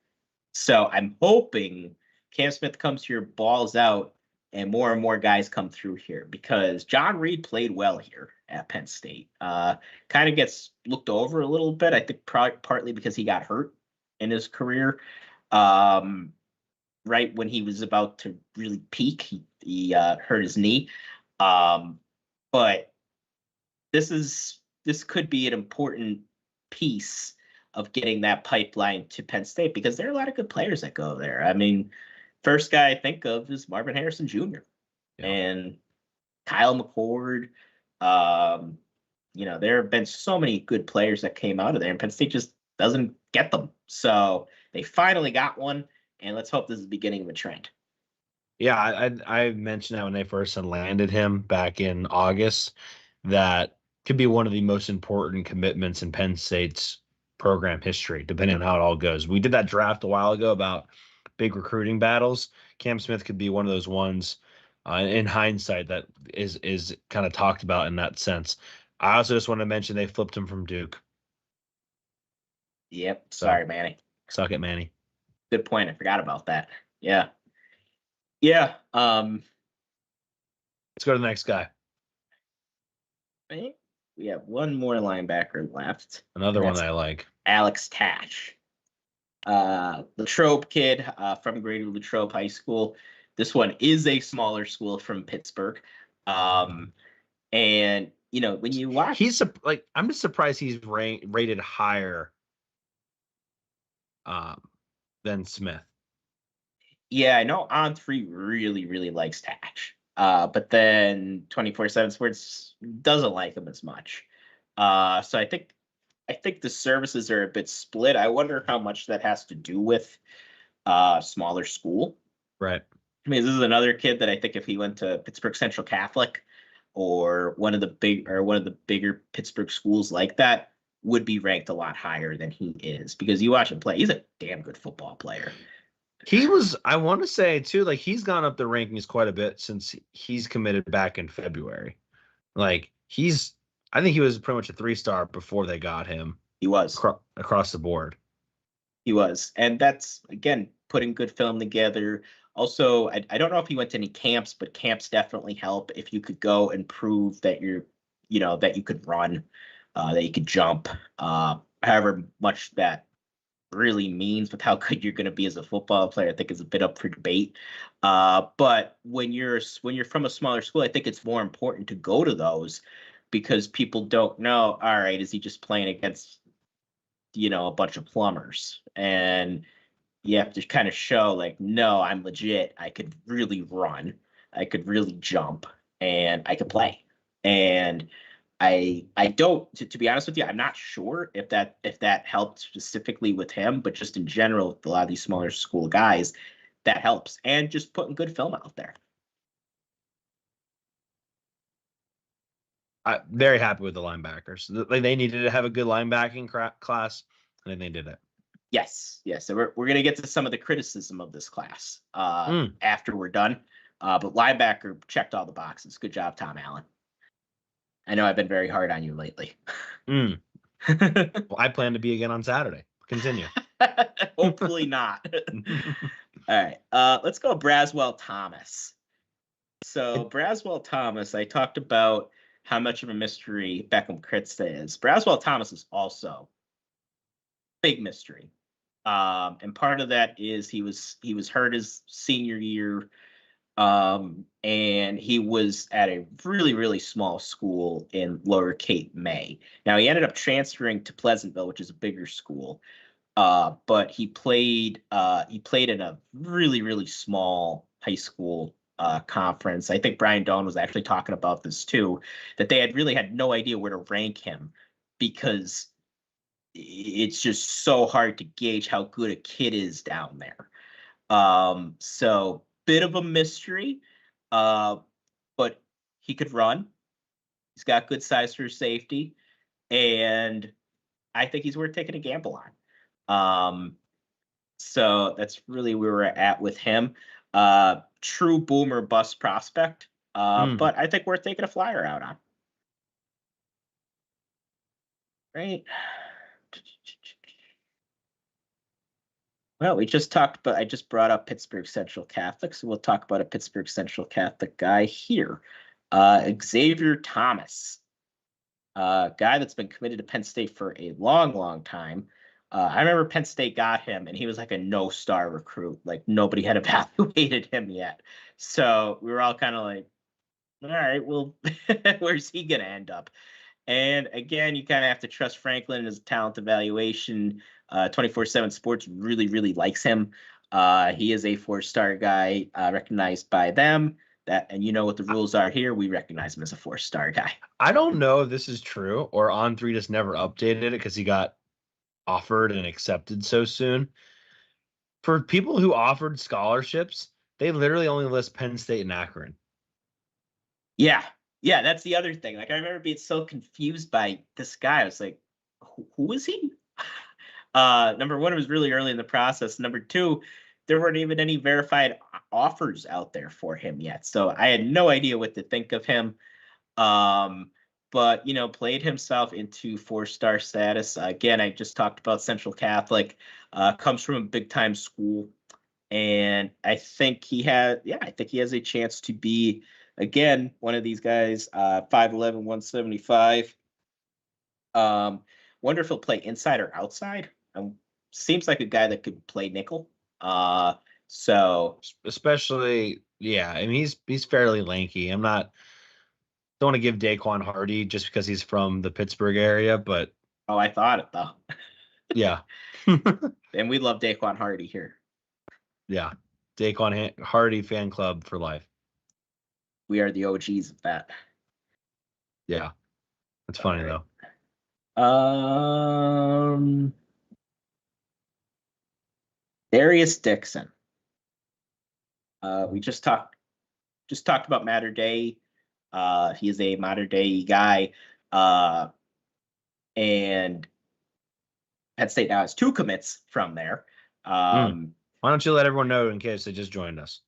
So I'm hoping Cam Smith comes here, balls out, and more guys come through here, because John Reed played well here at Penn State. Kind of gets looked over a little bit, I think partly because he got hurt in his career. Right when he was about to really peak, he hurt his knee. But this could be an important piece of getting that pipeline to Penn State, because there are a lot of good players that go there. I mean, first guy I think of is Marvin Harrison Jr. And Kyle McCord. There have been so many good players that came out of there, and Penn State just doesn't get them. So they finally got one, and let's hope this is the beginning of a trend. Yeah, I mentioned that when they first landed him back in August, that could be one of the most important commitments in Penn State's program history, depending on how it all goes. We did that draft a while ago about big recruiting battles. Cam Smith could be one of those ones in hindsight that is kind of talked about in that sense. I also just want to mention they flipped him from Duke. Yep. Sorry, Manny. Suck it, Manny. Good point. I forgot about that. Yeah. Yeah. Let's go to the next guy. Right? We have one more linebacker left. Another one that I like. Alex Tash. Latrobe kid from Greater Latrobe High School. This one is a smaller school from Pittsburgh. And, when you watch... I'm just surprised he's rated higher than Smith. Yeah, I know On3 really, really likes Tash. But then 24/7 Sports doesn't like him as much. So I think the services are a bit split. I wonder how much that has to do with smaller school. Right. I mean, this is another kid that I think if he went to Pittsburgh Central Catholic or one of the bigger Pittsburgh schools like that, would be ranked a lot higher than he is, because you watch him play, he's a damn good football player. I want to say too, like he's gone up the rankings quite a bit since he's committed back in February. Like I think he was pretty much a 3-star before they got him. He was across the board. He was. And that's, again, putting good film together. Also, I don't know if he went to any camps, but camps definitely help if you could go and prove that that you could run, that you could jump, however much that really means with how good you're going to be as a football player, I think is a bit up for debate. But when you're from a smaller school, I think it's more important to go to those, because people don't know, all right, is he just playing against, a bunch of plumbers? And you have to kind of show, like, no, I'm legit. I could really run. I could really jump, and I could play. And I don't, to be honest with you, I'm not sure if that helped specifically with him, but just in general, with a lot of these smaller school guys, that helps. And just putting good film out there. I'm very happy with the linebackers. They needed to have a good linebacking class, and they did it. Yes. So we're going to get to some of the criticism of this class after we're done. But linebacker checked all the boxes. Good job, Tom Allen. I know I've been very hard on you lately. Well, I plan to be again on Saturday. Continue. Hopefully not. All right. Let's go Braswell Thomas. So Braswell Thomas, I talked about how much of a mystery Beckham Kritza is. Braswell Thomas is also a big mystery. And part of that is he was hurt his senior year. And he was at a really, really small school in Lower Cape May. Now he ended up transferring to Pleasantville, which is a bigger school. But he played in a really, really small high school conference. I think Brian Doan was actually talking about this too, that they had no idea where to rank him, because it's just so hard to gauge how good a kid is down there. So bit of a mystery, but he could run. He's got good size for safety, and I think he's worth taking a gamble on. So that's really where we're at with him. True boomer bust prospect, but I think worth taking a flyer out on. Right. Well, I just brought up Pittsburgh Central Catholic, so we'll talk about a Pittsburgh Central Catholic guy here. Xavier Thomas, a guy that's been committed to Penn State for a long, long time. I remember Penn State got him, and he was like a no-star recruit. Like, nobody had evaluated him yet. So we were all kind of like, all right, well, where's he going to end up? And again, you kind of have to trust Franklin as a talent evaluation. 24/7 Sports really, really likes him. He is a 4-star guy, recognized by them. And you know what the rules are here. We recognize him as a 4-star guy. I don't know if this is true or On3 just never updated it because he got offered and accepted so soon. For people who offered scholarships, they literally only list Penn State and Akron. Yeah, that's the other thing. Like, I remember being so confused by this guy. I was like, who is he? Number one, it was really early in the process. Number two, there weren't even any verified offers out there for him yet. So I had no idea what to think of him. But, played himself into 4-star status. Again, I just talked about Central Catholic, comes from a big time school. And I think he has a chance to be, again, one of these guys, 5'11", 175. Wonder if he'll play inside or outside. Seems like a guy that could play nickel. So especially, yeah, I mean, he's fairly lanky. Don't want to give Daquan Hardy just because he's from the Pittsburgh area, but I thought it though. Yeah. And we love Daquan Hardy here. Yeah. Daquan Hardy fan club for life. We are the OGs of that. Yeah. That's funny though. Darius Dixon. We just talked about Mater Dei. He is a Mater Dei guy. and Penn State now has 2 commits from there. Why don't you let everyone know in case they just joined us?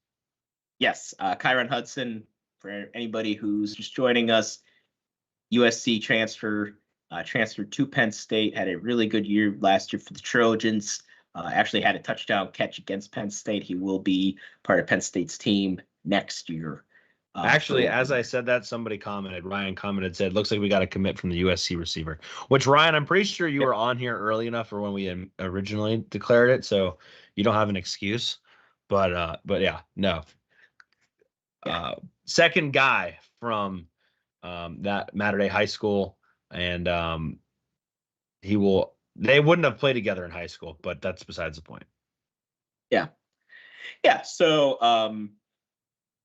Yes, Kyron Hudson, for anybody who's just joining us, USC transferred to Penn State, had a really good year last year for the Trojans. Actually had a touchdown catch against Penn State. He will be part of Penn State's team next year. Actually, as I said that, Ryan commented, said, looks like we got a commit from the USC receiver, which, Ryan, I'm pretty sure you were on here early enough for when we originally declared it, so you don't have an excuse. But yeah, no. Yeah. Second guy from that Mater Dei High School, and they wouldn't have played together in high school, but that's besides the point. Yeah. So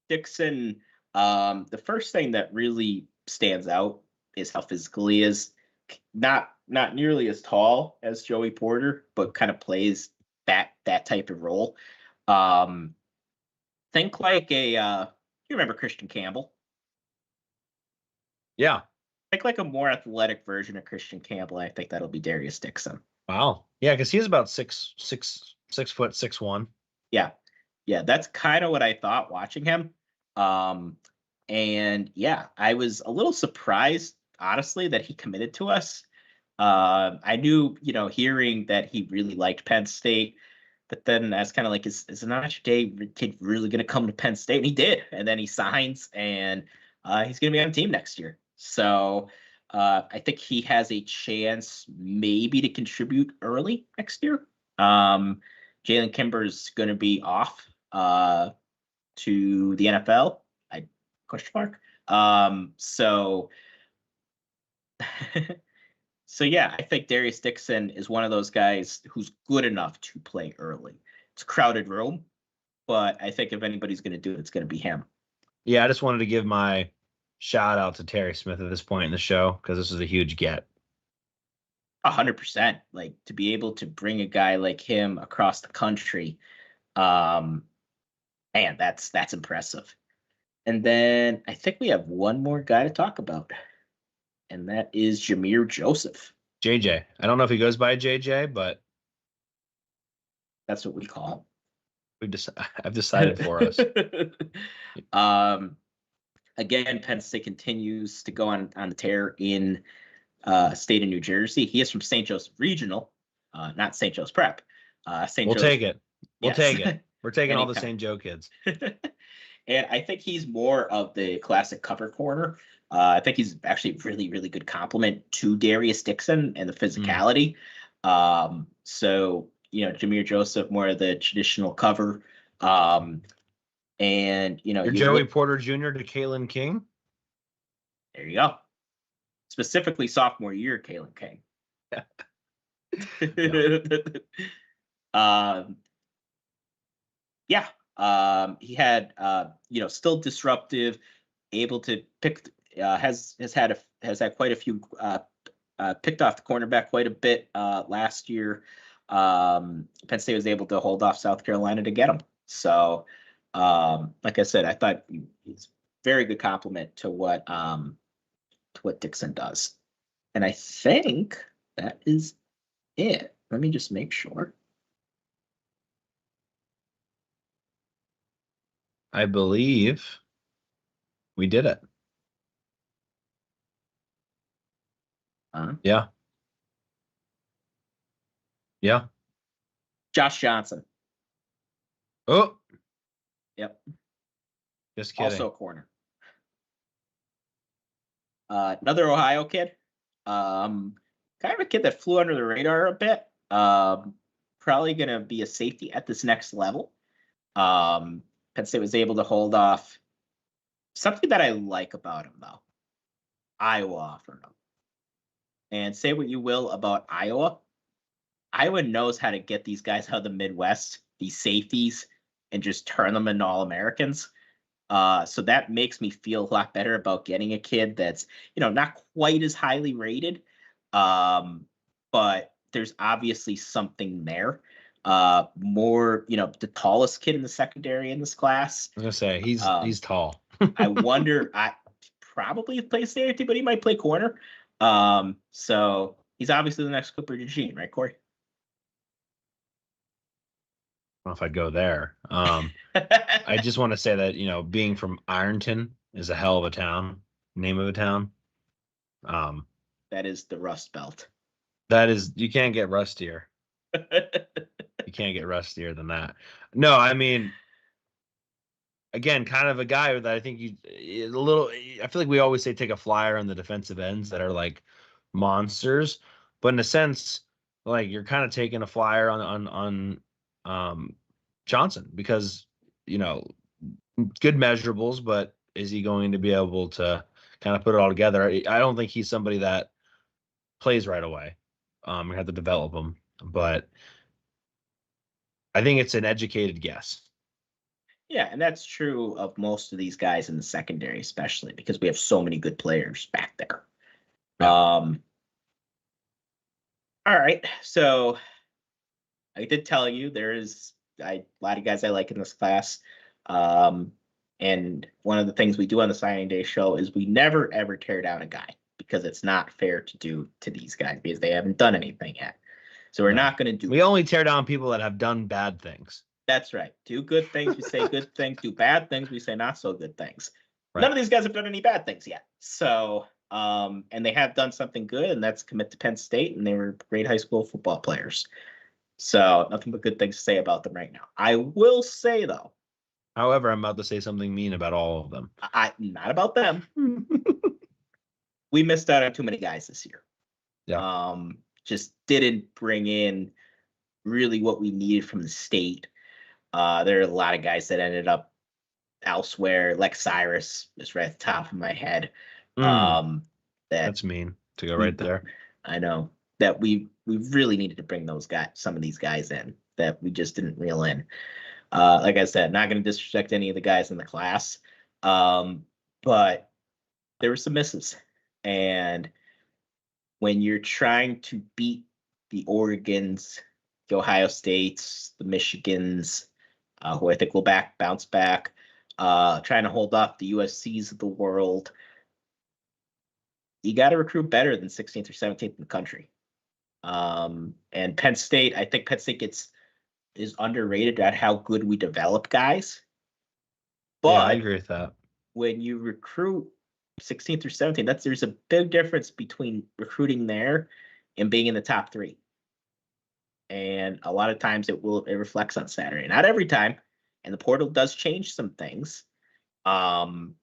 Dixon, the first thing that really stands out is how physical he is. Not nearly as tall as Joey Porter, but kind of plays that type of role. Think like you remember Christian Campbell? Yeah. Think like a more athletic version of Christian Campbell. I think that'll be Darius Dixon. Wow. Yeah, because he's about 6'1". Yeah. That's kind of what I thought watching him. And yeah, I was a little surprised, honestly, that he committed to us. I knew, hearing that he really liked Penn State, but then I was kind of like, is an Notre Dame kid really going to come to Penn State? And he did. And then he signs, and he's going to be on the team next year. So I think he has a chance maybe to contribute early next year. Jalen Kimber's going to be off to the NFL. Question mark. So yeah, I think Darius Dixon is one of those guys who's good enough to play early. It's a crowded room, but I think if anybody's going to do it, it's going to be him. Yeah, I just wanted to give my shout out to Terry Smith at this point in the show, because this is a huge get. 100%. Like, to be able to bring a guy like him across the country, man, that's impressive. And then I think we have one more guy to talk about, and that is Jameer Joseph. JJ. I don't know if he goes by JJ, but that's what we call him. I've decided for us. Again, Penn State continues to go on the tear in state of New Jersey. He is from St. Joseph Regional, not St. Joe's Prep. Take it. Take it. We're taking all the Anytime. St. Joe kids. And I think he's more of the classic cover corner. I think he's actually a really, really good complement to Darius Dixon and the physicality. So, Jameer Joseph, more of the traditional cover. And, You're Joey Porter Jr. to Kalen King? There you go. Specifically sophomore year, Kalen King. Yeah. He had, still disruptive, able to pick, has had quite a few, picked off the cornerback quite a bit last year. Penn State was able to hold off South Carolina to get him. So, like I said, I thought he's a very good compliment to what Dixon does. And I think that is it. Let me just make sure. I believe we did it. Yeah. Josh Johnson. Oh. Yep. Just kidding. Also a corner. Another Ohio kid. Kind of a kid that flew under the radar a bit. Probably going to be a safety at this next level. Penn State was able to hold off. Something that I like about him, though, Iowa offered him. And say what you will about Iowa. Iowa knows how to get these guys out of the Midwest, these safeties, and just turn them into All-Americans. So that makes me feel a lot better about getting a kid that's, not quite as highly rated. But there's obviously something there. More, the tallest kid in the secondary in this class. I was going to say, he's tall. I wonder, I probably play safety, but he might play corner. So He's obviously the next Cooper DeJean, right, Corey? I don't know if I'd go there. I just want to say that, being from Ironton is a hell of a town, name of a town. That is the Rust Belt. You can't get rustier. You can't get rustier than that. No, I mean, again, kind of a guy that I think I feel like we always say take a flyer on the defensive ends that are like monsters, but in a sense, like you're kind of taking a flyer on Johnson because, good measurables, but is he going to be able to kind of put it all together? I don't think he's somebody that plays right away. You have to develop him, but I think it's an educated guess. Yeah, and that's true of most of these guys in the secondary, especially because we have so many good players back there. Yeah. All right, so I did tell you there is a lot of guys I like in this class. And one of the things we do on the signing day show is we never ever tear down a guy because it's not fair to do to these guys because they haven't done anything yet. So we're not going to do. We only tear down people that have done bad things. That's right. Do good things, we say good things. Do bad things, we say not so good things. Right. None of these guys have done any bad things yet. So, and they have done something good, and that's commit to Penn State, and they were great high school football players. So nothing but good things to say about them right now. I will say, though. However, I'm about to say something mean about all of them. Not about them. We missed out on too many guys this year. Yeah. Just didn't bring in really what we needed from the state. There are a lot of guys that ended up elsewhere. Lex Cyrus is right at the top of my head. That's mean to go right there. I know that we really needed to bring some of these guys in that we just didn't reel in. Like I said, not going to disrespect any of the guys in the class, but there were some misses. And when you're trying to beat the Oregons, the Ohio States, the Michigans, who I think will bounce back, trying to hold off the USCs of the world, you got to recruit better than 16th or 17th in the country. And Penn State, I think Penn State is underrated at how good we develop guys. But yeah, I agree with that. When you recruit 16th or 17th, there's a big difference between recruiting there and being in the top 3. And a lot of times it reflects on Saturday. Not every time, and the portal does change some things. But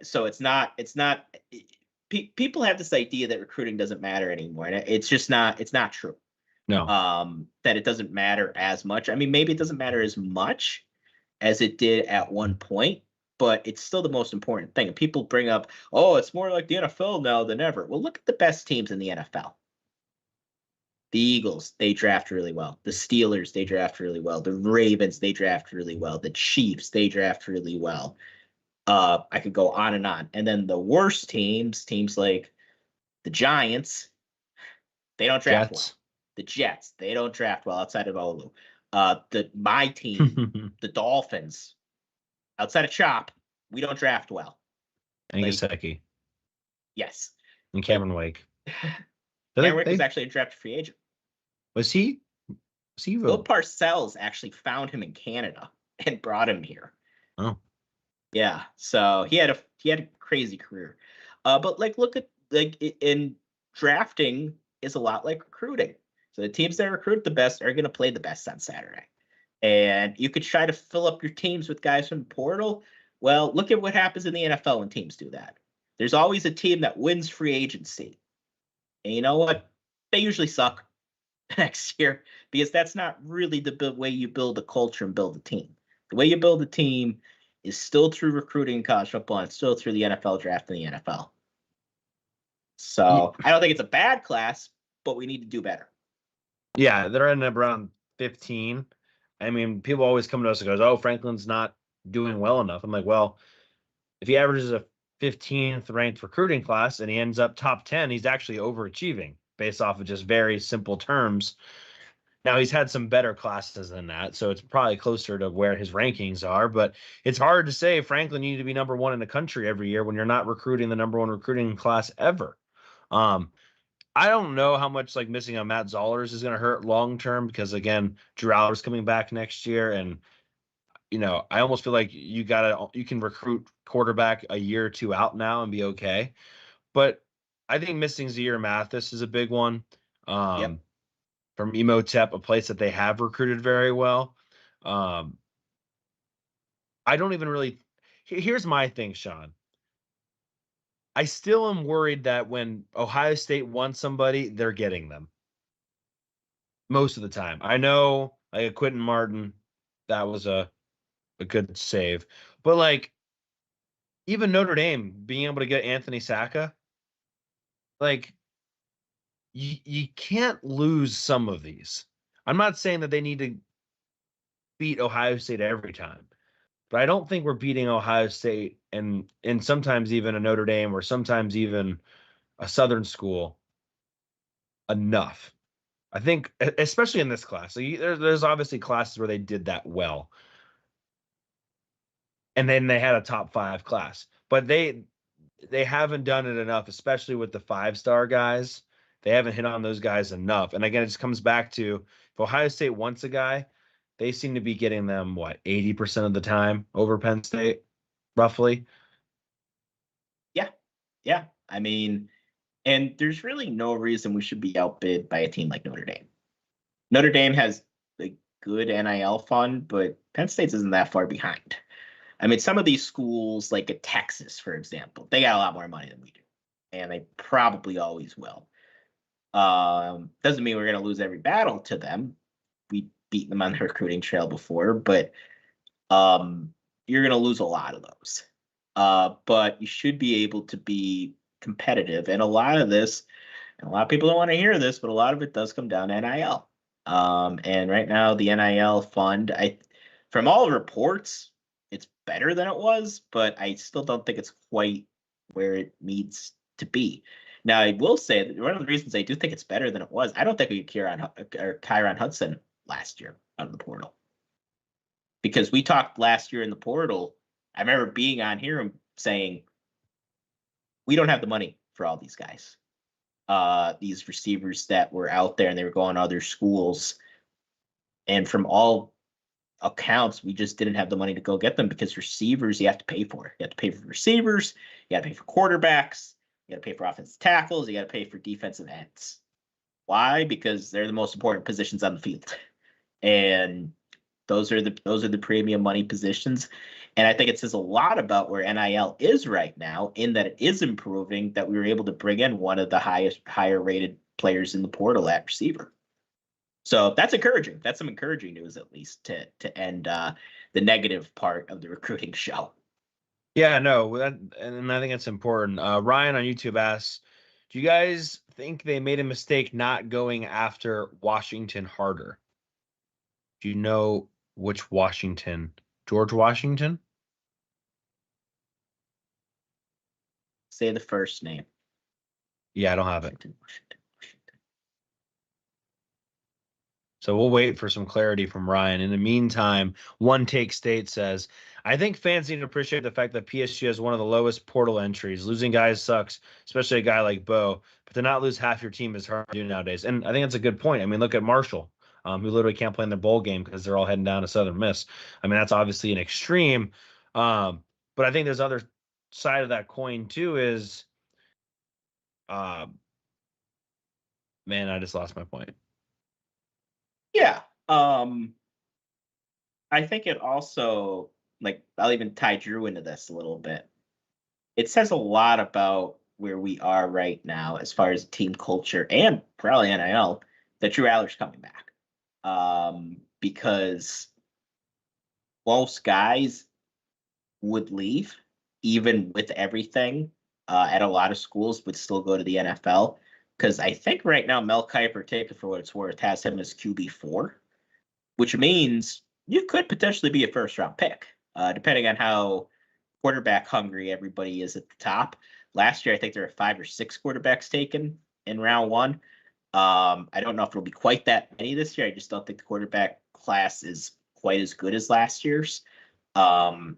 so it's not people have this idea that recruiting doesn't matter anymore, and it's not true. No. That it doesn't matter as much. I mean, maybe it doesn't matter as much as it did at one point, but it's still the most important thing. And people bring up, oh, it's more like the NFL now than ever. Well, look at the best teams in the NFL. The Eagles, they draft really well. The Steelers, they draft really well. The Ravens, they draft really well. The Chiefs, they draft really well. I could go on and on. And then the worst teams like the Giants, they don't draft well. The Jets, they don't draft well outside of Olu. My team, the Dolphins, outside of Chop, we don't draft well. And Gesicki. Yes. And Cameron Wake. Cameron Wake was actually a drafted free agent. Was he? Bill Parcells actually found him in Canada and brought him here. Oh. Yeah. So he had a crazy career. But look at in drafting is a lot like recruiting. So the teams that recruit the best are going to play the best on Saturday. And you could try to fill up your teams with guys from the portal. Well, look at what happens in the NFL when teams do that. There's always a team that wins free agency. And you know what? They usually suck next year because that's not really the way you build a culture and build a team. The way you build a team is still through recruiting in college football and still through the NFL draft in the NFL. So I don't think it's a bad class, but we need to do better. Yeah, they're ending up around 15. I mean, people always come to us and goes, oh, Franklin's not doing well enough. I'm like, well, if he averages a 15th ranked recruiting class and he ends up top 10, he's actually overachieving based off of just very simple terms. Now, he's had some better classes than that, so it's probably closer to where his rankings are, but it's hard to say Franklin, you need to be number 1 in the country every year when you're not recruiting the number 1 recruiting class ever. I don't know how much like missing on Matt Zollers is going to hurt long term because again, Drew Allar's coming back next year, and I almost feel like you can recruit quarterback a year or two out now and be okay. But I think missing Zaire Mathis is a big one. Yep. From Emotep, a place that they have recruited very well. I don't even really. Here's my thing, Sean. I still am worried that when Ohio State wants somebody, they're getting them most of the time. I know, like a Quentin Martin, that was a good save, but like even Notre Dame being able to get Anthony Sacca, like you can't lose some of these. I'm not saying that they need to beat Ohio State every time, but I don't think we're beating Ohio State and sometimes even a Notre Dame or sometimes even a Southern school enough. I think, especially in this class, so there's obviously classes where they did that well, and then they had a top 5 class, but they haven't done it enough, especially with the 5-star guys. They haven't hit on those guys enough. And again, it just comes back to if Ohio State wants a guy, they seem to be getting them 80% of the time over Penn State, roughly. Yeah. I mean, and there's really no reason we should be outbid by a team like Notre Dame. Notre Dame has a good NIL fund, but Penn State isn't that far behind. I mean, some of these schools, like at Texas, for example, they got a lot more money than we do, and they probably always will. Doesn't mean we're going to lose every battle to them. We beat them on the recruiting trail before, but you're going to lose a lot of those. But you should be able to be competitive, and a lot of this, and a lot of people don't want to hear this, but a lot of it does come down to NIL. And right now, the NIL fund, from all reports, it's better than it was, but I still don't think it's quite where it needs to be. Now, I will say that one of the reasons I do think it's better than it was, I don't think we could Kyron Hudson last year out of the portal. Because we talked last year in the portal, I remember being on here and saying, we don't have the money for all these guys. These receivers that were out there and they were going to other schools. And from all accounts, we just didn't have the money to go get them because receivers, you have to pay for. You have to pay for receivers, you got to pay for quarterbacks, you got to pay for offensive tackles, you got to pay for defensive ends. Why? Because they're the most important positions on the field. And those are the premium money positions. And I think it says a lot about where NIL is right now, in that it is improving, that we were able to bring in one of the higher rated players in the portal at receiver. So that's encouraging. That's some encouraging news, at least, to end the negative part of the recruiting show. Yeah, no, and I think it's important. Ryan on YouTube asks, do you guys think they made a mistake not going after Washington harder? Do you know which Washington? George Washington? Say the first name. Yeah, I don't have it. Washington. So we'll wait for some clarity from Ryan. In the meantime, One Take State says, I think fans need to appreciate the fact that PSG has one of the lowest portal entries. Losing guys sucks, especially a guy like Beau. But to not lose half your team is hard to do nowadays. And I think that's a good point. I mean, look at Marshall, who literally can't play in their bowl game because they're all heading down to Southern Miss. I mean, that's obviously an extreme. But I think there's other side of that coin too is, man, I just lost my point. Yeah. I think it also, like, I'll even tie Drew into this a little bit. It says a lot about where we are right now as far as team culture and probably NIL that Drew Allar's coming back. Because most guys would leave, even with everything, at a lot of schools, would still go to the NFL. Because I think right now Mel Kiper, take it for what it's worth, has him as QB4, which means you could potentially be a first-round pick, depending on how quarterback hungry everybody is at the top. Last year, I think there were 5 or 6 quarterbacks taken in round 1. I don't know if it'll be quite that many this year. I just don't think the quarterback class is quite as good as last year's. But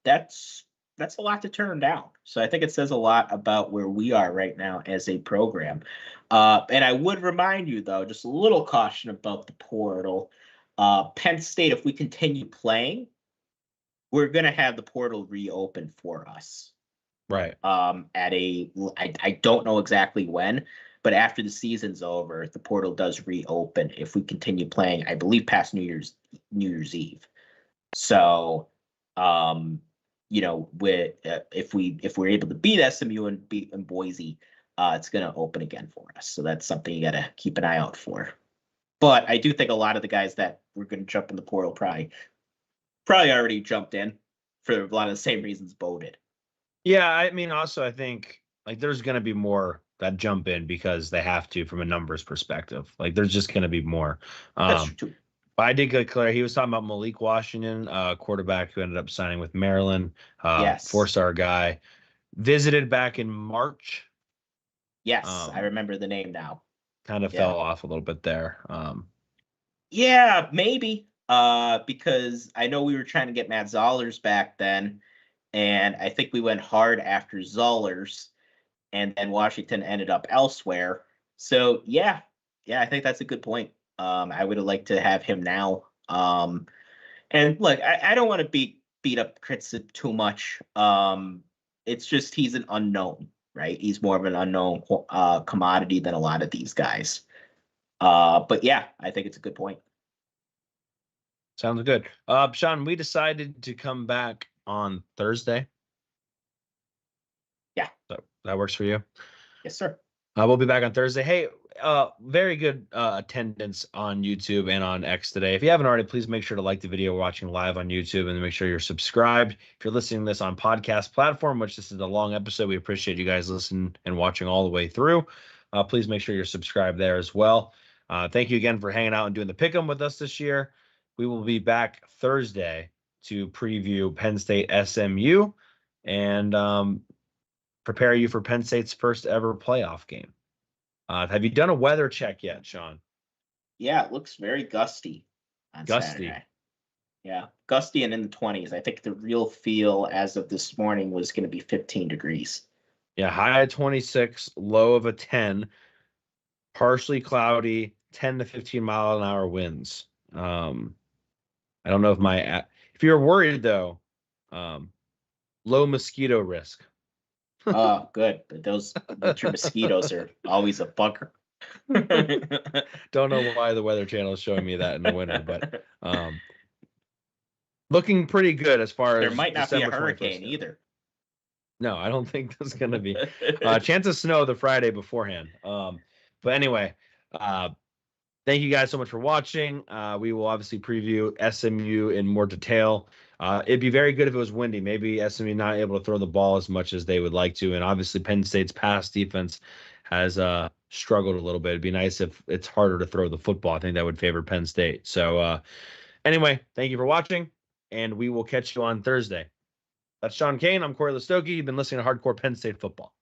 that's that's a lot to turn down. So I think it says a lot about where we are right now as a program. And I would remind you, though, just a little caution about the portal. Penn State, if we continue playing, we're going to have the portal reopen for us. Right. I don't know exactly when, but after the season's over, the portal does reopen if we continue playing, I believe, past New Year's Eve. So, if we're able to beat SMU and beat in Boise, it's going to open again for us. So that's something you got to keep an eye out for. But I do think a lot of the guys that were going to jump in the portal probably already jumped in for a lot of the same reasons Beau did. Yeah, I mean, also I think like there's going to be more that jump in because they have to from a numbers perspective. Like there's just going to be more. That's true too. But I did get clear. He was talking about Malik Washington, quarterback who ended up signing with Maryland. Yes. 4-star guy. Visited back in March. Yes, I remember the name now. Kind of fell off a little bit there. Yeah, maybe. Because I know we were trying to get Matt Zollers back then, and I think we went hard after Zollers, and then Washington ended up elsewhere. So yeah, I think that's a good point. I would have liked to have him now. And look, I don't want to beat up Kritz too much. It's just he's an unknown, right? He's more of an unknown commodity than a lot of these guys. But yeah, I think it's a good point. Sounds good. Sean, we decided to come back on Thursday. Yeah. So that works for you? Yes, sir. We'll be back on Thursday. Hey, very good attendance on YouTube and on X today. If you haven't already, please make sure to like the video we're watching live on YouTube and make sure you're subscribed. If you're listening to this on podcast platform, which this is a long episode, we appreciate you guys listening and watching all the way through. Please make sure you're subscribed there as well. Thank you again for hanging out and doing the pick'em with us this year. We will be back Thursday to preview Penn State SMU and prepare you for Penn State's first ever playoff game. Have you done a weather check yet, Sean? Yeah, it looks very gusty on Saturday. Yeah, gusty and in the 20s. I think the real feel as of this morning was going to be 15 degrees. Yeah, high at 26, low of a 10, partially cloudy, 10 to 15 mile an hour winds. I don't know if you're worried though, low mosquito risk. Oh, good. But those winter mosquitoes are always a fucker. Don't know why the Weather Channel is showing me that in the winter, but looking pretty good as far as there might not December be a hurricane either. No, I don't think there's going to be. Chance of snow the Friday beforehand. But anyway, thank you guys so much for watching. We will obviously preview SMU in more detail. It'd be very good if it was windy. Maybe SMU not able to throw the ball as much as they would like to. And obviously Penn State's pass defense has struggled a little bit. It'd be nice if it's harder to throw the football. I think that would favor Penn State. So anyway, thank you for watching, and we will catch you on Thursday. That's Sean Kane. I'm Cory Lestochi. You've been listening to Hardcore Penn State Football.